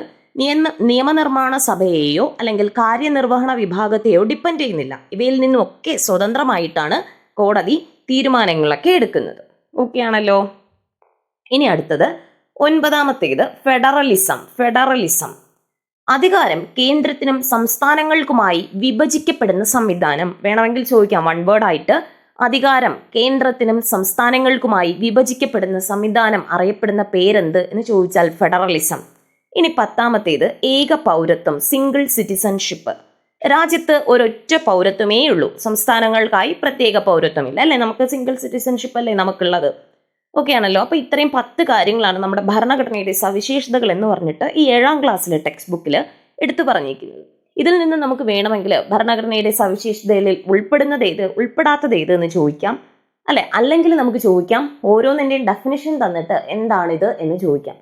നിയമനിർമ്മാണ സഭയെയോ അല്ലെങ്കിൽ കാര്യനിർവഹണ വിഭാഗത്തെയോ ഡിപ്പെൻഡ് ചെയ്യുന്നില്ല. ഇവയിൽ നിന്നുമൊക്കെ സ്വതന്ത്രമായിട്ടാണ് കോടതി തീരുമാനങ്ങളൊക്കെ എടുക്കുന്നത്. ഓക്കെ ആണല്ലോ. ഇനി അടുത്തത് 9-ാമത്തേത് ഫെഡറലിസം. അധികാരം കേന്ദ്രത്തിനും സംസ്ഥാനങ്ങൾക്കുമായി വിഭജിക്കപ്പെടുന്ന സംവിധാനം. വേണമെങ്കിൽ ചോദിക്കാം 1 വേർഡ് ആയിട്ട്. അധികാരം കേന്ദ്രത്തിനും സംസ്ഥാനങ്ങൾക്കുമായി വിഭജിക്കപ്പെടുന്ന സംവിധാനം അറിയപ്പെടുന്ന പേരെന്ത് എന്ന് ചോദിച്ചാൽ ഫെഡറലിസം. ഇനി 10-ാമത്തേത് ഏക പൗരത്വം, സിംഗിൾ സിറ്റിസൺഷിപ്പ്. രാജ്യത്ത് ഒരൊറ്റ പൗരത്വമേ ഉള്ളൂ, സംസ്ഥാനങ്ങൾക്കായി പ്രത്യേക പൗരത്വമില്ല അല്ലെ. നമുക്ക് സിംഗിൾ സിറ്റിസൺഷിപ്പ് അല്ലേ നമുക്കുള്ളത്. ഓക്കെ ആണല്ലോ. അപ്പൊ ഇത്രയും 10 കാര്യങ്ങളാണ് നമ്മുടെ ഭരണഘടനയുടെ സവിശേഷതകൾ എന്ന് പറഞ്ഞിട്ട് ഈ 7-ാം ക്ലാസ്സിലെ ടെക്സ്റ്റ് ബുക്കിൽ എടുത്തു പറഞ്ഞിരിക്കുന്നത്. ഇതിൽ നിന്ന് നമുക്ക് വേണമെങ്കിൽ ഭരണഘടനയുടെ സവിശേഷതയിൽ ഉൾപ്പെടുന്നത് ഏത്, ഉൾപ്പെടാത്തത് ഏത് എന്ന് ചോദിക്കാം അല്ലെ. അല്ലെങ്കിൽ നമുക്ക് ചോദിക്കാം ഓരോന്നിൻ്റെയും ഡെഫിനിഷൻ തന്നിട്ട് എന്താണിത് എന്ന് ചോദിക്കാം.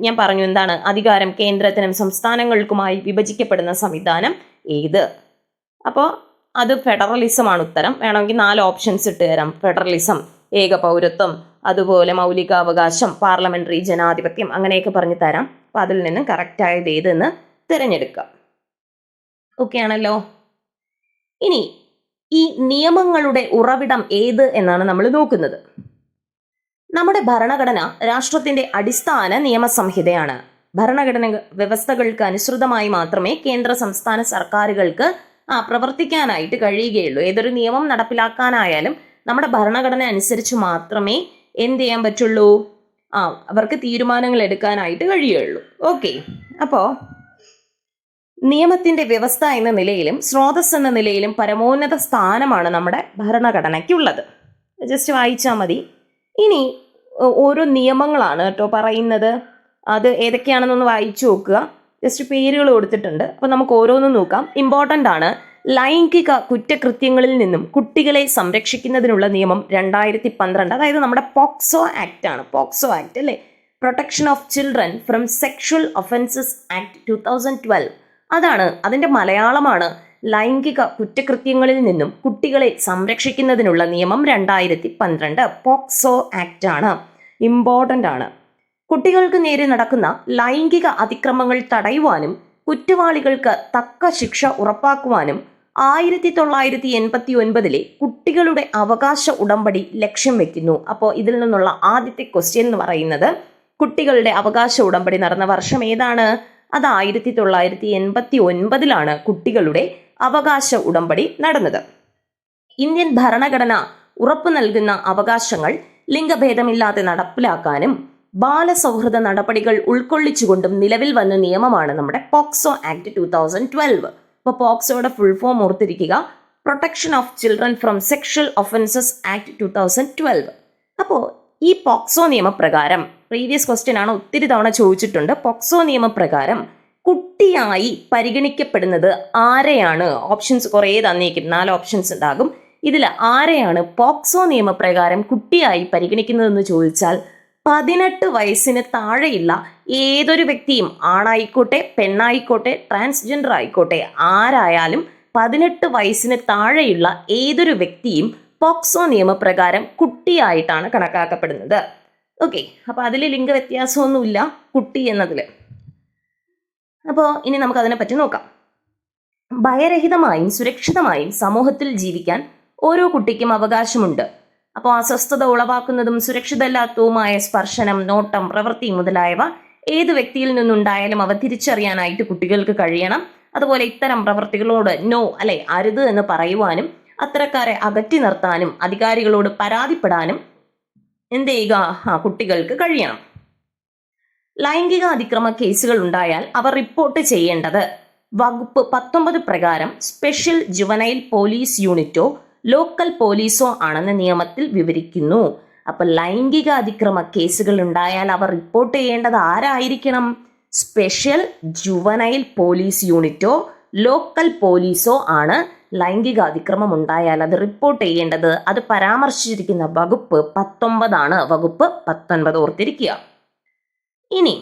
ഞാൻ പറഞ്ഞു എന്താണ്? അധികാരം കേന്ദ്രത്തിനും സംസ്ഥാനങ്ങൾക്കുമായി വിഭജിക്കപ്പെടുന്ന സംവിധാനം ഏത്? അപ്പോൾ അത് ഫെഡറലിസം ആണ് ഉത്തരം. വേണമെങ്കിൽ 4 ഓപ്ഷൻസ് ഇട്ട് തരാം. ഫെഡറലിസം, ഏക പൗരത്വം, അതുപോലെ മൗലികാവകാശം, പാർലമെന്ററി ജനാധിപത്യം, അങ്ങനെയൊക്കെ പറഞ്ഞു തരാം. അപ്പോൾ അതിൽ നിന്ന് കറക്റ്റ് ആയത് ഏതെന്ന് തിരഞ്ഞെടുക്കാം. ഓക്കെ ആണല്ലോ. ഇനി ഈ നിയമങ്ങളുടെ ഉറവിടം ഏത് എന്നാണ് നമ്മൾ നോക്കുന്നത്. നമ്മുടെ ഭരണഘടന രാഷ്ട്രത്തിന്റെ അടിസ്ഥാന നിയമസംഹിതയാണ്. ഭരണഘടന വ്യവസ്ഥകൾക്ക് അനുസൃതമായി മാത്രമേ കേന്ദ്ര സംസ്ഥാന സർക്കാരുകൾക്ക് പ്രവർത്തിക്കാനായിട്ട് കഴിയുകയുള്ളൂ. ഏതൊരു നിയമം നടപ്പിലാക്കാനായാലും നമ്മുടെ ഭരണഘടന അനുസരിച്ച് മാത്രമേ എന്ത് ചെയ്യാൻ പറ്റുള്ളൂ? അവർക്ക് തീരുമാനങ്ങൾ എടുക്കാനായിട്ട് കഴിയുള്ളൂ. ഓക്കെ, അപ്പോൾ നിയമത്തിന്റെ വ്യവസ്ഥ എന്ന നിലയിലും സ്രോതസ് എന്ന നിലയിലും പരമോന്നത സ്ഥാനമാണ് നമ്മുടെ ഭരണഘടനയ്ക്കുള്ളത്. ജസ്റ്റ് വായിച്ചാൽ മതി. ഇനി ഓരോ നിയമങ്ങളാണ് കേട്ടോ പറയുന്നത്. അത് ഏതൊക്കെയാണെന്നൊന്ന് വായിച്ചു നോക്കുക. ജസ്റ്റ് പേരുകൾ കൊടുത്തിട്ടുണ്ട്. അപ്പോൾ നമുക്ക് ഓരോന്നും നോക്കാം. ഇമ്പോർട്ടൻ്റ് ആണ്. ലൈംഗിക കുറ്റകൃത്യങ്ങളിൽ നിന്നും കുട്ടികളെ സംരക്ഷിക്കുന്നതിനുള്ള നിയമം 2012, അതായത് നമ്മുടെ പോക്സോ ആക്ട് ആണ്. പോക്സോ ആക്ട് അല്ലേ, protection of children from sexual offences act 2012. അതാണ് അതിൻ്റെ മലയാളമാണ് ലൈംഗിക കുറ്റകൃത്യങ്ങളിൽ നിന്നും കുട്ടികളെ സംരക്ഷിക്കുന്നതിനുള്ള നിയമം 2012. പോക്സോ ആക്ട് ആണ്, ഇമ്പോർട്ടൻ്റ് ആണ്. കുട്ടികൾക്ക് നേരെ നടക്കുന്ന ലൈംഗിക അതിക്രമങ്ങൾ തടയുവാനും കുറ്റവാളികൾക്ക് തക്ക ശിക്ഷ ഉറപ്പാക്കുവാനും 1989 കുട്ടികളുടെ അവകാശ ഉടമ്പടി ലക്ഷ്യം വെക്കുന്നു. അപ്പോൾ ഇതിൽ നിന്നുള്ള ആദ്യത്തെ ക്വസ്റ്റ്യൻ എന്ന് പറയുന്നത് കുട്ടികളുടെ അവകാശ ഉടമ്പടി നടന്ന വർഷം ഏതാണ്? അത് 1989 കുട്ടികളുടെ അവകാശ ഉടമ്പടി നടന്നത്. ഇന്ത്യൻ ഭരണഘടന ഉറപ്പു നൽകുന്ന അവകാശങ്ങൾ ലിംഗഭേദമില്ലാതെ നടപ്പിലാക്കാനും ബാലസൗഹൃദ നടപടികൾ ഉൾക്കൊള്ളിച്ചുകൊണ്ടും നിലവിൽ വന്ന നിയമമാണ് നമ്മുടെ പോക്സോ ആക്ട് 2012. അപ്പോൾ പോക്സോയുടെ ഫുൾ ഫോം ഓർത്തിരിക്കുക, protection of children from sexual offences act 2012. അപ്പോൾ ഈ പോക്സോ നിയമപ്രകാരം, പ്രീവിയസ് ക്വസ്റ്റ്യൻ ആണ്, ഒത്തിരി തവണ ചോദിച്ചിട്ടുണ്ട്, പോക്സോ നിയമപ്രകാരം കുട്ടിയായി പരിഗണിക്കപ്പെടുന്നത് ആരെയാണ്? ഓപ്ഷൻസ് കുറേ തന്നേക്കും, 4 ഓപ്ഷൻസ് ഉണ്ടാകും. ഇതിൽ ആരെയാണ് പോക്സോ നിയമപ്രകാരം കുട്ടിയായി പരിഗണിക്കുന്നതെന്ന് ചോദിച്ചാൽ 18 വയസ്സിന് താഴെയുള്ള ഏതൊരു വ്യക്തിയും, ആണായിക്കോട്ടെ പെണ്ണായിക്കോട്ടെ ട്രാൻസ്ജെൻഡർ ആയിക്കോട്ടെ ആരായാലും 18 വയസ്സിന് താഴെയുള്ള ഏതൊരു വ്യക്തിയും പോക്സോ നിയമപ്രകാരം കുട്ടിയായിട്ടാണ് കണക്കാക്കപ്പെടുന്നത്. ഓക്കെ, അപ്പോൾ അതിൽ ലിംഗവ്യത്യാസമൊന്നുമില്ല കുട്ടി എന്നതിൽ. അപ്പോൾ ഇനി നമുക്ക് അതിനെപ്പറ്റി നോക്കാം. ഭയരഹിതമായും സുരക്ഷിതമായും സമൂഹത്തിൽ ജീവിക്കാൻ ഓരോ കുട്ടിക്കും അവകാശമുണ്ട്. അപ്പോൾ അസ്വസ്ഥത ഉളവാക്കുന്നതും സുരക്ഷിതമല്ലാത്തതുമായ സ്പർശനം, നോട്ടം, പ്രവൃത്തി മുതലായവ ഏത് വ്യക്തിയിൽ നിന്നുണ്ടായാലും അവ തിരിച്ചറിയാനായിട്ട് കുട്ടികൾക്ക് കഴിയണം. അതുപോലെ ഇത്തരം പ്രവൃത്തികളോട് നോ, അല്ലെ, അരുത് എന്ന് പറയുവാനും അത്തരക്കാരെ അകറ്റി നിർത്താനും അധികാരികളോട് പരാതിപ്പെടാനും എന്ത് ചെയ്യുക, കുട്ടികൾക്ക് കഴിയണം. ലൈംഗിക അതിക്രമ കേസുകൾ ഉണ്ടായാൽ അവ റിപ്പോർട്ട് ചെയ്യേണ്ടത് വകുപ്പ് 19 പ്രകാരം സ്പെഷ്യൽ ജുവനൈൽ പോലീസ് യൂണിറ്റോ ലോക്കൽ പോലീസോ ആണെന്ന് നിയമത്തിൽ വിവരിക്കുന്നു. അപ്പൊ ലൈംഗിക അതിക്രമ കേസുകൾ ഉണ്ടായാൽ അവർ റിപ്പോർട്ട് ചെയ്യേണ്ടത് ആരായിരിക്കണം? സ്പെഷ്യൽ ജുവനൈൽ പോലീസ് യൂണിറ്റോ ലോക്കൽ പോലീസോ ആണ് ലൈംഗിക അതിക്രമം ഉണ്ടായാൽ അത് റിപ്പോർട്ട് ചെയ്യേണ്ടത്. അത് പരാമർശിച്ചിരിക്കുന്ന വകുപ്പ് 19 ആണ്. വകുപ്പ് 19 ഓർത്തിരിക്കുക. ഇനി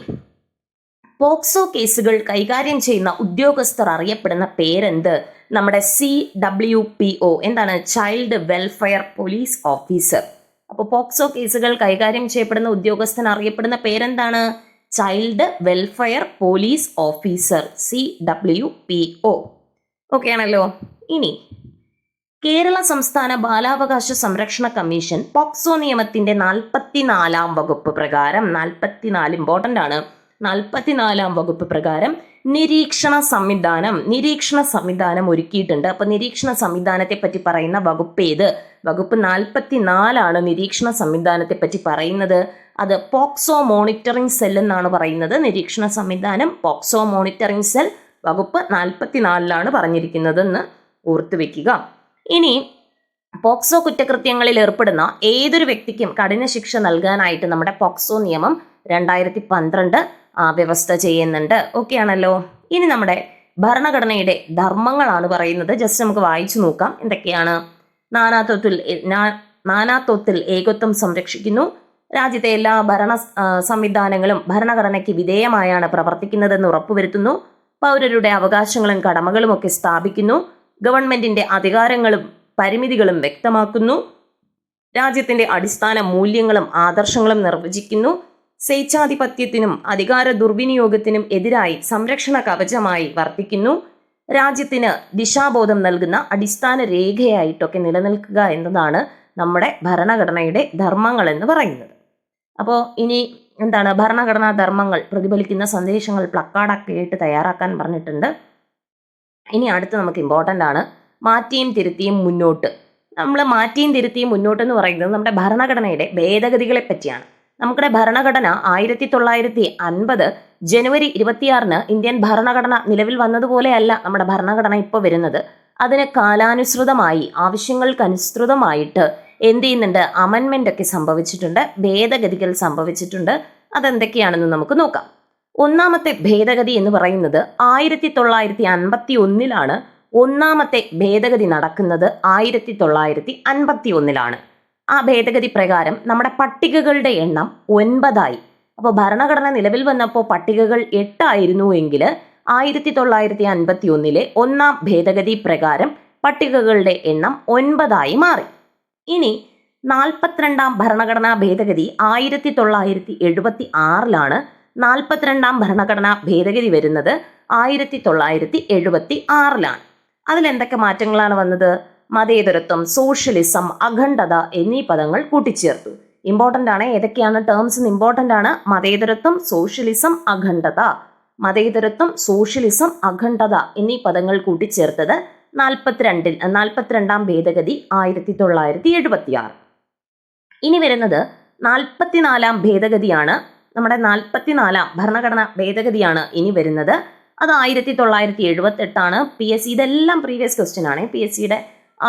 പോക്സോ കേസുകൾ കൈകാര്യം ചെയ്യുന്ന ഉദ്യോഗസ്ഥർ അറിയപ്പെടുന്ന പേരെന്ത്? നമ്മുടെ CWPO, എന്താണ്? Child welfare police officer. അപ്പോൾ പോക്സോ കേസുകൾ കൈകാര്യം ചെയ്യപ്പെടുന്ന ഉദ്യോഗസ്ഥൻ അറിയപ്പെടുന്ന പേരെന്താണ്? Child welfare police officer, CWPO. Okay ആണല്ലോ. ഇനി കേരള സംസ്ഥാന ബാലാവകാശ സംരക്ഷണ കമ്മീഷൻ പോക്സോ നിയമത്തിന്റെ 44-ാം വകുപ്പ് പ്രകാരം, 44 ഇമ്പോർട്ടൻ്റ് ആണ്, 44-ാം വകുപ്പ് പ്രകാരം നിരീക്ഷണ സംവിധാനം ഒരുക്കിയിട്ടുണ്ട്. അപ്പൊ നിരീക്ഷണ സംവിധാനത്തെ പറ്റി പറയുന്ന വകുപ്പ് ഏത്? വകുപ്പ് 44 നിരീക്ഷണ സംവിധാനത്തെ പറ്റി പറയുന്നത്. അത് പോക്സോ മോണിറ്ററിംഗ് സെൽ എന്നാണ് പറയുന്നത്. നിരീക്ഷണ സംവിധാനം പോക്സോ മോണിറ്ററിംഗ് സെൽ വകുപ്പ് 44 പറഞ്ഞിരിക്കുന്നതെന്ന് ഓർത്തു വെക്കുക. ഇനി പോക്സോ കുറ്റകൃത്യങ്ങളിൽ ഏർപ്പെടുന്ന ഏതൊരു വ്യക്തിക്കും കഠിന ശിക്ഷ നൽകാനായിട്ട് നമ്മുടെ പോക്സോ നിയമം 2012 വ്യവസ്ഥ ചെയ്യുന്നുണ്ട്. ഓക്കെ ആണല്ലോ. ഇനി നമ്മുടെ ഭരണഘടനയുടെ ധർമ്മങ്ങളാണ് പറയുന്നത്. ജസ്റ്റ് നമുക്ക് വായിച്ചു നോക്കാം എന്തൊക്കെയാണ്. നാനാത്വത്തിൽ ഏകത്വം സംരക്ഷിക്കുന്നു. രാജ്യത്തെ എല്ലാ ഭരണ സംവിധാനങ്ങളും ഭരണഘടനയ്ക്ക് വിധേയമായാണ് പ്രവർത്തിക്കുന്നതെന്ന് ഉറപ്പുവരുത്തുന്നു. പൗരരുടെ അവകാശങ്ങളും കടമകളും ഒക്കെ സ്ഥാപിക്കുന്നു. ഗവൺമെന്റിന്റെ അധികാരങ്ങളും പരിമിതികളും വ്യക്തമാക്കുന്നു. രാജ്യത്തിന്റെ അടിസ്ഥാന മൂല്യങ്ങളും ആദർശങ്ങളും നിർവചിക്കുന്നു. സ്വേച്ഛാധിപത്യത്തിനും അധികാര ദുർവിനിയോഗത്തിനും എതിരായി സംരക്ഷണ കവചമായി വർത്തിക്കുന്നു. രാജ്യത്തിന് ദിശാബോധം നൽകുന്ന അടിസ്ഥാന രേഖയായിട്ടൊക്കെ നിലനിൽക്കുക എന്നതാണ് നമ്മുടെ ഭരണഘടനയുടെ ധർമ്മങ്ങൾ എന്ന് പറയുന്നത്. അപ്പോൾ ഇനി എന്താണ്? ഭരണഘടനാ ധർമ്മങ്ങൾ പ്രതിഫലിക്കുന്ന സന്ദേശങ്ങൾ പ്ലക്കാർഡൊക്കെ ആയിട്ട് തയ്യാറാക്കാൻ പറഞ്ഞിട്ടുണ്ട്. ഇനി അടുത്ത് നമുക്ക് ഇമ്പോർട്ടൻ്റ് ആണ് മാറ്റിയും തിരുത്തിയും മുന്നോട്ട്. നമ്മൾ മാറ്റിയും തിരുത്തിയും മുന്നോട്ട് എന്ന് പറയുന്നത് നമ്മുടെ ഭരണഘടനയുടെ ഭേദഗതികളെ പറ്റിയാണ്. നമ്മുടെ ഭരണഘടന 1950 ജനുവരി 26 ഇന്ത്യൻ ഭരണഘടന നിലവിൽ വന്നതുപോലെയല്ല നമ്മുടെ ഭരണഘടന ഇപ്പോൾ വരുന്നത്. അതിന് കാലാനുസൃതമായി, ആവശ്യങ്ങൾക്കനുസൃതമായിട്ട് എന്ത് ചെയ്യുന്നുണ്ട്? അമെൻമെന്റ് ഒക്കെ സംഭവിച്ചിട്ടുണ്ട്, ഭേദഗതികൾ സംഭവിച്ചിട്ടുണ്ട്. അതെന്തൊക്കെയാണെന്ന് നമുക്ക് നോക്കാം. ഒന്നാമത്തെ ഭേദഗതി എന്ന് പറയുന്നത് 1951 ഒന്നാമത്തെ ഭേദഗതി നടക്കുന്നത് 1951. ആ ഭേദഗതി പ്രകാരം നമ്മുടെ പട്ടികകളുടെ എണ്ണം 9. അപ്പോൾ ഭരണഘടന നിലവിൽ വന്നപ്പോൾ പട്ടികകൾ 8 ആയിരുന്നു എങ്കിൽ 1951 ഒന്നാം ഭേദഗതി പ്രകാരം പട്ടികകളുടെ എണ്ണം 9 മാറി. ഇനി 42-ാം ഭരണഘടനാ ഭേദഗതി 1976 42-ാം ഭരണഘടനാ ഭേദഗതി വരുന്നത് 1976. അതിലെന്തൊക്കെ മാറ്റങ്ങളാണ് വന്നത്? മതേതരത്വം, സോഷ്യലിസം, അഖണ്ഡത എന്നീ പദങ്ങൾ കൂട്ടിച്ചേർത്തു. ഇമ്പോർട്ടൻ്റ് ആണ്. ഏതൊക്കെയാണ് ടേംസ് ഇമ്പോർട്ടൻ്റ് ആണ്? മതേതരത്വം, സോഷ്യലിസം, അഖണ്ഡത. മതേതരത്വം, സോഷ്യലിസം, അഖണ്ഡത എന്നീ പദങ്ങൾ കൂട്ടിച്ചേർത്തത് 42-ാം ഭേദഗതി 1976. ഇനി വരുന്നത് 44-ാം ഭേദഗതിയാണ്. നമ്മുടെ 44-ാം ഭരണഘടനാ ഭേദഗതിയാണ് ഇനി വരുന്നത്. അത് 1978 PSC, ഇതെല്ലാം പ്രീവിയസ് ക്വസ്റ്റ്യൻ ആണ്. PSCയുടെ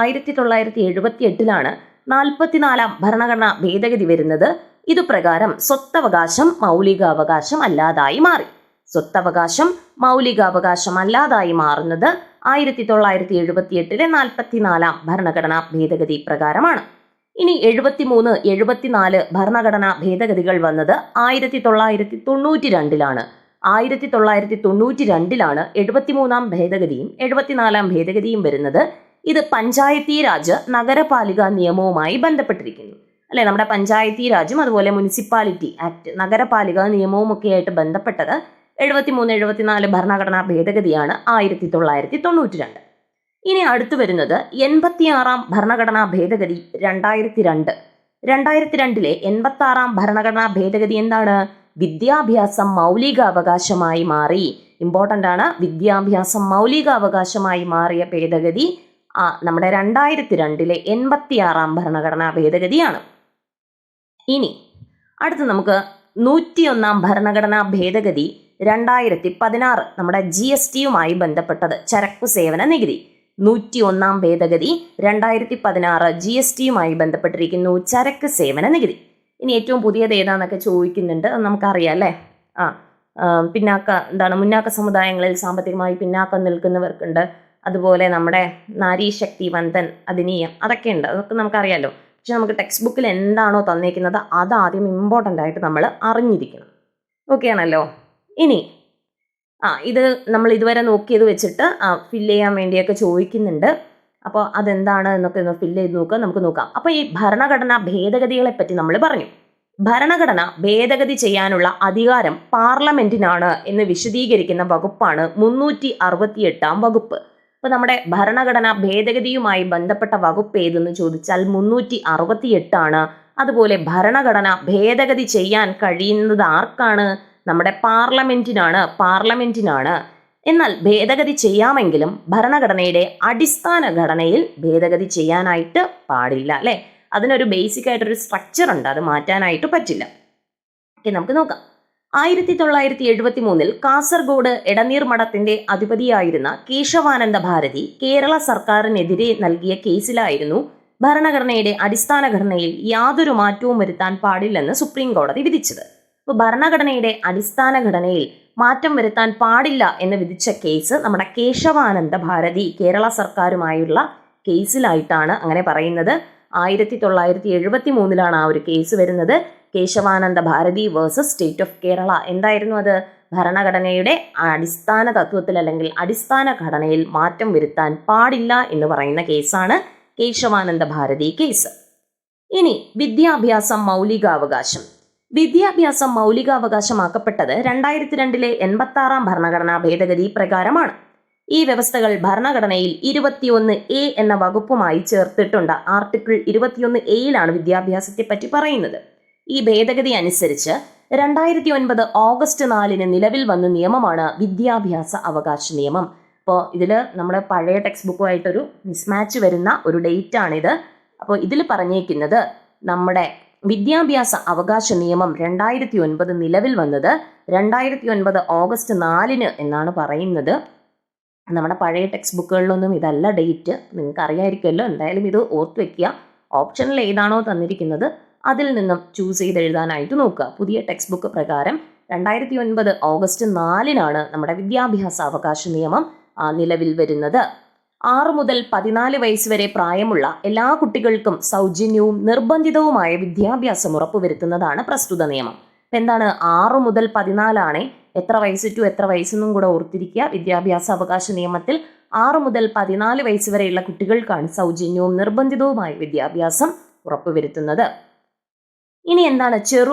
1978 44-ാം ഭരണഘടനാ ഭേദഗതി വരുന്നത്. ഇതുപ്രകാരം സ്വത്തവകാശം മൗലികാവകാശം അല്ലാതായി മാറി. സ്വത്തവകാശം മൗലികാവകാശം അല്ലാതായി മാറുന്നത് 1978 44-ാം ഭരണഘടനാ ഭേദഗതി പ്രകാരമാണ്. ഇനി 73, 74 ഭരണഘടനാ ഭേദഗതികൾ വന്നത് 1992 1992 73-ാം ഭേദഗതിയും 74-ാം ഭേദഗതിയും വരുന്നത്. ഇത് പഞ്ചായത്തി രാജ് നഗരപാലിക നിയമവുമായി ബന്ധപ്പെട്ടിരിക്കുന്നു. അല്ലെ, നമ്മുടെ പഞ്ചായത്തി രാജും അതുപോലെ മുനിസിപ്പാലിറ്റി ആക്ട്, നഗരപാലിക നിയമവും ഒക്കെ ആയിട്ട് ബന്ധപ്പെട്ടത് 73, 74 ഭരണഘടനാ ഭേദഗതിയാണ് 1992. ഇനി അടുത്തു വരുന്നത് 86-ാം ഭരണഘടനാ ഭേദഗതി 2002. 2002 86-ാം ഭരണഘടനാ ഭേദഗതി എന്താണ്? വിദ്യാഭ്യാസം മൗലികാവകാശമായി മാറി. ഇമ്പോർട്ടൻ്റ് ആണ്. വിദ്യാഭ്യാസം മൗലികാവകാശമായി മാറിയ ഭേദഗതി നമ്മുടെ 2002 86-ാം ഭരണഘടനാ ഭേദഗതിയാണ്. ഇനി അടുത്ത് നമുക്ക് 101-ാം ഭരണഘടനാ ഭേദഗതി 2016, നമ്മുടെ GSTയുമായി ബന്ധപ്പെട്ടത്, ചരക്കു സേവന നികുതി. 101-ാം ഭേദഗതി 2016 GSTയുമായി ബന്ധപ്പെട്ടിരിക്കുന്നു, ചരക്ക് സേവന നികുതി. ഇനി ഏറ്റവും പുതിയത് ഏതാന്നൊക്കെ ചോദിക്കുന്നുണ്ട്, അത് നമുക്കറിയാം അല്ലേ. മുന്നാക്ക സമുദായങ്ങളിൽ സാമ്പത്തികമായി പിന്നാക്കം നിൽക്കുന്നവർക്കുണ്ട്. അതുപോലെ നമ്മുടെ നാരീശക്തി വന്ദൻ അധിനിയം അതൊക്കെ ഉണ്ട്, അതൊക്കെ നമുക്കറിയാമല്ലോ. പക്ഷെ നമുക്ക് ടെക്സ്റ്റ് ബുക്കിൽ എന്താണോ തന്നേക്കുന്നത് അതാദ്യം ഇമ്പോർട്ടൻ്റ് ആയിട്ട് നമ്മൾ അറിഞ്ഞിരിക്കണം. ഓക്കെ ആണല്ലോ. ഇനി ഇത് നമ്മൾ ഇതുവരെ നോക്കിയത് വെച്ചിട്ട് ഫില്ല് ചെയ്യാൻ വേണ്ടിയൊക്കെ ചോദിക്കുന്നുണ്ട്. അപ്പോൾ അതെന്താണ് എന്നൊക്കെ ഒന്ന് ഫില്ല് ചെയ്ത് നമുക്ക് നോക്കാം. അപ്പോൾ ഈ ഭരണഘടനാ ഭേദഗതികളെ പറ്റി നമ്മൾ പറഞ്ഞു. ഭരണഘടന ഭേദഗതി ചെയ്യാനുള്ള അധികാരം പാർലമെന്റിനാണ് എന്ന് വിശദീകരിക്കുന്ന വകുപ്പാണ് 368-ാം വകുപ്പ്. അപ്പോൾ നമ്മുടെ ഭരണഘടനാ ഭേദഗതിയുമായി ബന്ധപ്പെട്ട വകുപ്പ് ഏതെന്ന് ചോദിച്ചാൽ 368 അതുപോലെ ഭരണഘടന ഭേദഗതി ചെയ്യാൻ കഴിയുന്നത് ആർക്കാണ്? നമ്മുടെ പാർലമെന്റിനാണ്. എന്നാൽ ഭേദഗതി ചെയ്യാമെങ്കിലും ഭരണഘടനയുടെ അടിസ്ഥാന ഘടനയിൽ ഭേദഗതി ചെയ്യാനായിട്ട് പാടില്ല, അല്ലെ. അതിനൊരു ബേസിക് ആയിട്ടൊരു സ്ട്രക്ചർ ഉണ്ട്, അത് മാറ്റാനായിട്ട് പറ്റില്ല. ഓക്കെ, നമുക്ക് നോക്കാം. 1973 കാസർഗോഡ് എടനീർമഠത്തിന്റെ അധിപതിയായിരുന്ന കേശവാനന്ദ ഭാരതി കേരള സർക്കാരിനെതിരെ നൽകിയ കേസിലായിരുന്നു ഭരണഘടനയുടെ അടിസ്ഥാന ഘടനയിൽ യാതൊരു മാറ്റവും വരുത്താൻ പാടില്ലെന്ന് സുപ്രീം കോടതി വിധിച്ചത്. അപ്പോൾ ഭരണഘടനയുടെ അടിസ്ഥാന ഘടനയിൽ മാറ്റം വരുത്താൻ പാടില്ല എന്ന് വിധിച്ച കേസ് നമ്മുടെ കേശവാനന്ദ ഭാരതി കേരള സർക്കാരുമായുള്ള കേസിലായിട്ടാണ് അങ്ങനെ പറയുന്നത്. 1973 ആ ഒരു കേസ് വരുന്നത്. Kesavananda Bharati versus state of Kerala. എന്തായിരുന്നു അത്? ഭരണഘടനയുടെ അടിസ്ഥാന തത്വത്തിൽ അല്ലെങ്കിൽ അടിസ്ഥാന ഘടനയിൽ മാറ്റം വരുത്താൻ പാടില്ല എന്ന് പറയുന്ന കേസാണ് കേശവാനന്ദ ഭാരതി കേസ്. ഇനി വിദ്യാഭ്യാസം മൗലികാവകാശം. വിദ്യാഭ്യാസം മൗലികാവകാശമാക്കപ്പെട്ടത് 2002 86-ാം ഭരണഘടനാ ഭേദഗതി പ്രകാരമാണ്. ഈ വ്യവസ്ഥകൾ ഭരണഘടനയിൽ 21A എന്ന വകുപ്പുമായി ചേർത്തിട്ടുണ്ട്. ആർട്ടിക്കിൾ 21A വിദ്യാഭ്യാസത്തെ പറ്റി പറയുന്നത്. ഈ ഭേദഗതി അനുസരിച്ച് 2009 ഓഗസ്റ്റ് 4 നിലവിൽ വന്ന നിയമമാണ് വിദ്യാഭ്യാസ അവകാശ നിയമം. അപ്പോൾ ഇതിൽ നമ്മുടെ പഴയ ടെക്സ്റ്റ് ബുക്കുമായിട്ടൊരു മിസ്മാച്ച് വരുന്ന ഒരു ഡേറ്റ് ആണിത്. അപ്പോൾ ഇതിൽ പറഞ്ഞേക്കുന്നത് നമ്മുടെ വിദ്യാഭ്യാസ അവകാശ നിയമം 2009 നിലവിൽ വന്നത് 2009 ഓഗസ്റ്റ് 4 എന്നാണ് പറയുന്നത്. നമ്മുടെ പഴയ ടെക്സ്റ്റ് ബുക്കുകളിലൊന്നും ഇതല്ല ഡേറ്റ്, നിങ്ങൾക്ക് അറിയാമായിരിക്കുമല്ലോ. എന്തായാലും ഇത് ഓർത്ത് വെക്കുക. ഓപ്ഷനിൽ ഏതാണോ തന്നിരിക്കുന്നത് അതിൽ നിന്നും ചൂസ് ചെയ്ത് എഴുതാനായിട്ട് നോക്കുക. പുതിയ ടെക്സ്റ്റ് ബുക്ക് പ്രകാരം 2009 ഓഗസ്റ്റ് 4 നമ്മുടെ വിദ്യാഭ്യാസ അവകാശ നിയമം നിലവിൽ വരുന്നത്. 6 മുതൽ 14 വയസ്സ് വരെ പ്രായമുള്ള എല്ലാ കുട്ടികൾക്കും സൗജന്യവും നിർബന്ധിതവുമായ വിദ്യാഭ്യാസം ഉറപ്പുവരുത്തുന്നതാണ് പ്രസ്തുത നിയമം. എന്താണ് 6 മുതൽ 14 എത്ര വയസ്സ് ടു എത്ര വയസ്സെന്നും കൂടെ ഓർത്തിരിക്കുക. വിദ്യാഭ്യാസ അവകാശ നിയമത്തിൽ 6 മുതൽ 14 വയസ്സ് വരെയുള്ള കുട്ടികൾക്കാണ് സൗജന്യവും നിർബന്ധിതവുമായ വിദ്യാഭ്യാസം ഉറപ്പുവരുത്തുന്നത്. ഇനി എന്താണ് ചെറു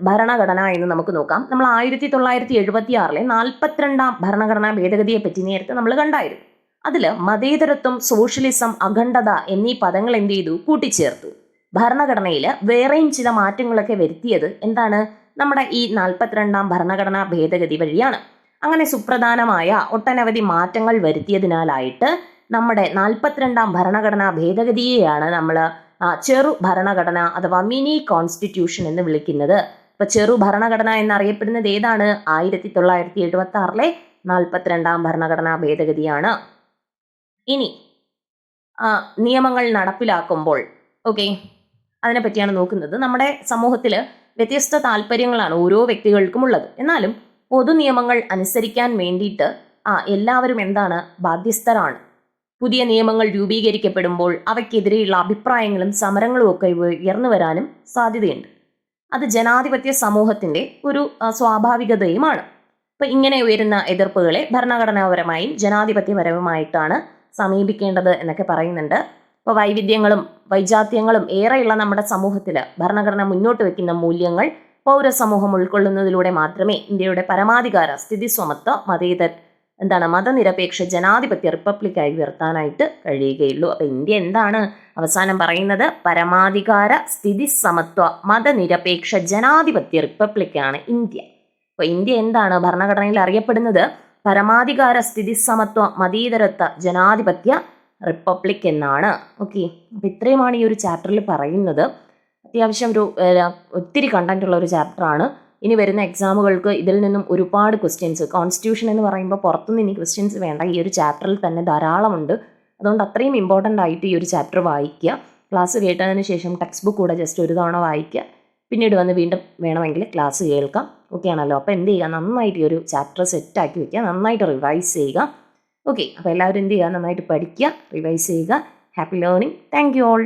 ഭരണഘടന എന്ന് നമുക്ക് നോക്കാം. നമ്മൾ 1976 42-ാം ഭരണഘടനാ ഭേദഗതിയെ പറ്റി നേരത്തെ നമ്മൾ കണ്ടായിരുന്നു. അതിൽ മതേതരത്വം, സോഷ്യലിസം, അഖണ്ഡത എന്നീ പദങ്ങൾ എന്ത് ചെയ്തു? കൂട്ടിച്ചേർത്തു. ഭരണഘടനയിൽ വേറെയും ചില മാറ്റങ്ങളൊക്കെ വരുത്തിയത് എന്താണ്? നമ്മുടെ ഈ 42-ാം ഭരണഘടനാ ഭേദഗതി വഴിയാണ്. അങ്ങനെ സുപ്രധാനമായ ഒട്ടനവധി മാറ്റങ്ങൾ വരുത്തിയതിനാലായിട്ട് നമ്മുടെ 42-ാം ഭരണഘടനാ ഭേദഗതിയെയാണ് നമ്മൾ ചെറു ഭരണഘടന അഥവാ മിനി കോൺസ്റ്റിറ്റ്യൂഷൻ എന്ന് വിളിക്കുന്നത്. ഇപ്പൊ ചെറു ഭരണഘടന എന്നറിയപ്പെടുന്നത് ഏതാണ്? 1976 42-ാം ഭരണഘടനാ ഭേദഗതിയാണ്. ഇനി നിയമങ്ങൾ നടപ്പിലാക്കുമ്പോൾ ഓക്കെ അതിനെപ്പറ്റിയാണ് നോക്കുന്നത്. നമ്മുടെ സമൂഹത്തിൽ വ്യത്യസ്ത താല്പര്യങ്ങളാണ് ഓരോ വ്യക്തികൾക്കും ഉള്ളത്. എന്നാലും പൊതു നിയമങ്ങൾ അനുസരിക്കാൻ വേണ്ടിയിട്ട് എല്ലാവരും എന്താണ് ബാധ്യസ്ഥരാണ്. പുതിയ നിയമങ്ങൾ രൂപീകരിക്കപ്പെടുമ്പോൾ അവയ്ക്കെതിരെയുള്ള അഭിപ്രായങ്ങളും സമരങ്ങളും ഒക്കെ ഉയർന്നു വരാനും സാധ്യതയുണ്ട്. അത് ജനാധിപത്യ സമൂഹത്തിന്റെ ഒരു സ്വാഭാവികതയുമാണ്. അപ്പൊ ഇങ്ങനെ ഉയരുന്ന എതിർപ്പുകളെ ഭരണഘടനാപരമായും ജനാധിപത്യപരവുമായിട്ടാണ് സമീപിക്കേണ്ടത് എന്നൊക്കെ പറയുന്നുണ്ട്. ഇപ്പോൾ വൈവിധ്യങ്ങളും വൈജാത്യങ്ങളും ഏറെയുള്ള നമ്മുടെ സമൂഹത്തിൽ ഭരണഘടന മുന്നോട്ട് വെക്കുന്ന മൂല്യങ്ങൾ പൗരസമൂഹം ഉൾക്കൊള്ളുന്നതിലൂടെ മാത്രമേ ഇന്ത്യയുടെ പരമാധികാര സ്ഥിതിസ്വമത്വ മതനിരപേക്ഷ ജനാധിപത്യ റിപ്പബ്ലിക്കായി ഉയർത്താനായിട്ട് കഴിയുകയുള്ളൂ. അപ്പൊ ഇന്ത്യ എന്താണ് അവസാനം പറയുന്നത്? പരമാധികാര സ്ഥിതിസമത്വ മതനിരപേക്ഷ ജനാധിപത്യ റിപ്പബ്ലിക്കാണ് ഇന്ത്യ. അപ്പൊ ഇന്ത്യ എന്താണ് ഭരണഘടനയിൽ അറിയപ്പെടുന്നത്? പരമാധികാര സ്ഥിതിസമത്വ മതീതരത്വ ജനാധിപത്യ റിപ്പബ്ലിക് എന്നാണ്. ഓക്കെ, അപ്പൊ ഇത്രയുമാണ് ഈ ഒരു ചാപ്റ്ററിൽ പറയുന്നത്. അത്യാവശ്യം ഒത്തിരി കണ്ടന്റ് ഉള്ള ഒരു ചാപ്റ്ററാണ്. ഇനി വരുന്ന എക്സാമുകൾക്ക് ഇതിൽ നിന്നും ഒരുപാട് ക്വസ്റ്റ്യൻസ്, കോൺസ്റ്റിറ്റ്യൂഷൻ എന്ന് പറയുമ്പോൾ പുറത്തുനിന്ന് ഇനി ക്വസ്റ്റ്യൻസ് വേണ്ട, ഈ ഒരു ചാപ്റ്ററിൽ തന്നെ ധാരാളമുണ്ട്. അതുകൊണ്ട് അത്രയും ഇമ്പോർട്ടൻ്റ് ആയിട്ട് ഈ ഒരു ചാപ്റ്റർ വായിക്കുക. ക്ലാസ് കേട്ടതിന് ശേഷം ടെക്സ്റ്റ് ബുക്ക് കൂടെ ജസ്റ്റ് ഒരു തവണ വായിക്കുക. പിന്നീട് വന്ന് വീണ്ടും വേണമെങ്കിൽ ക്ലാസ് കേൾക്കാം. ഓക്കെ ആണല്ലോ? അപ്പോൾ എന്ത് ചെയ്യുക, നന്നായിട്ട് ഈ ഒരു ചാപ്റ്റർ സെറ്റാക്കി വയ്ക്കുക, നന്നായിട്ട് റിവൈസ് ചെയ്യുക. ഓക്കെ, അപ്പോൾ എല്ലാവരും എന്ത് ചെയ്യുക, നന്നായിട്ട് പഠിക്കുക, റിവൈസ് ചെയ്യുക. Happy learning. Thank you all.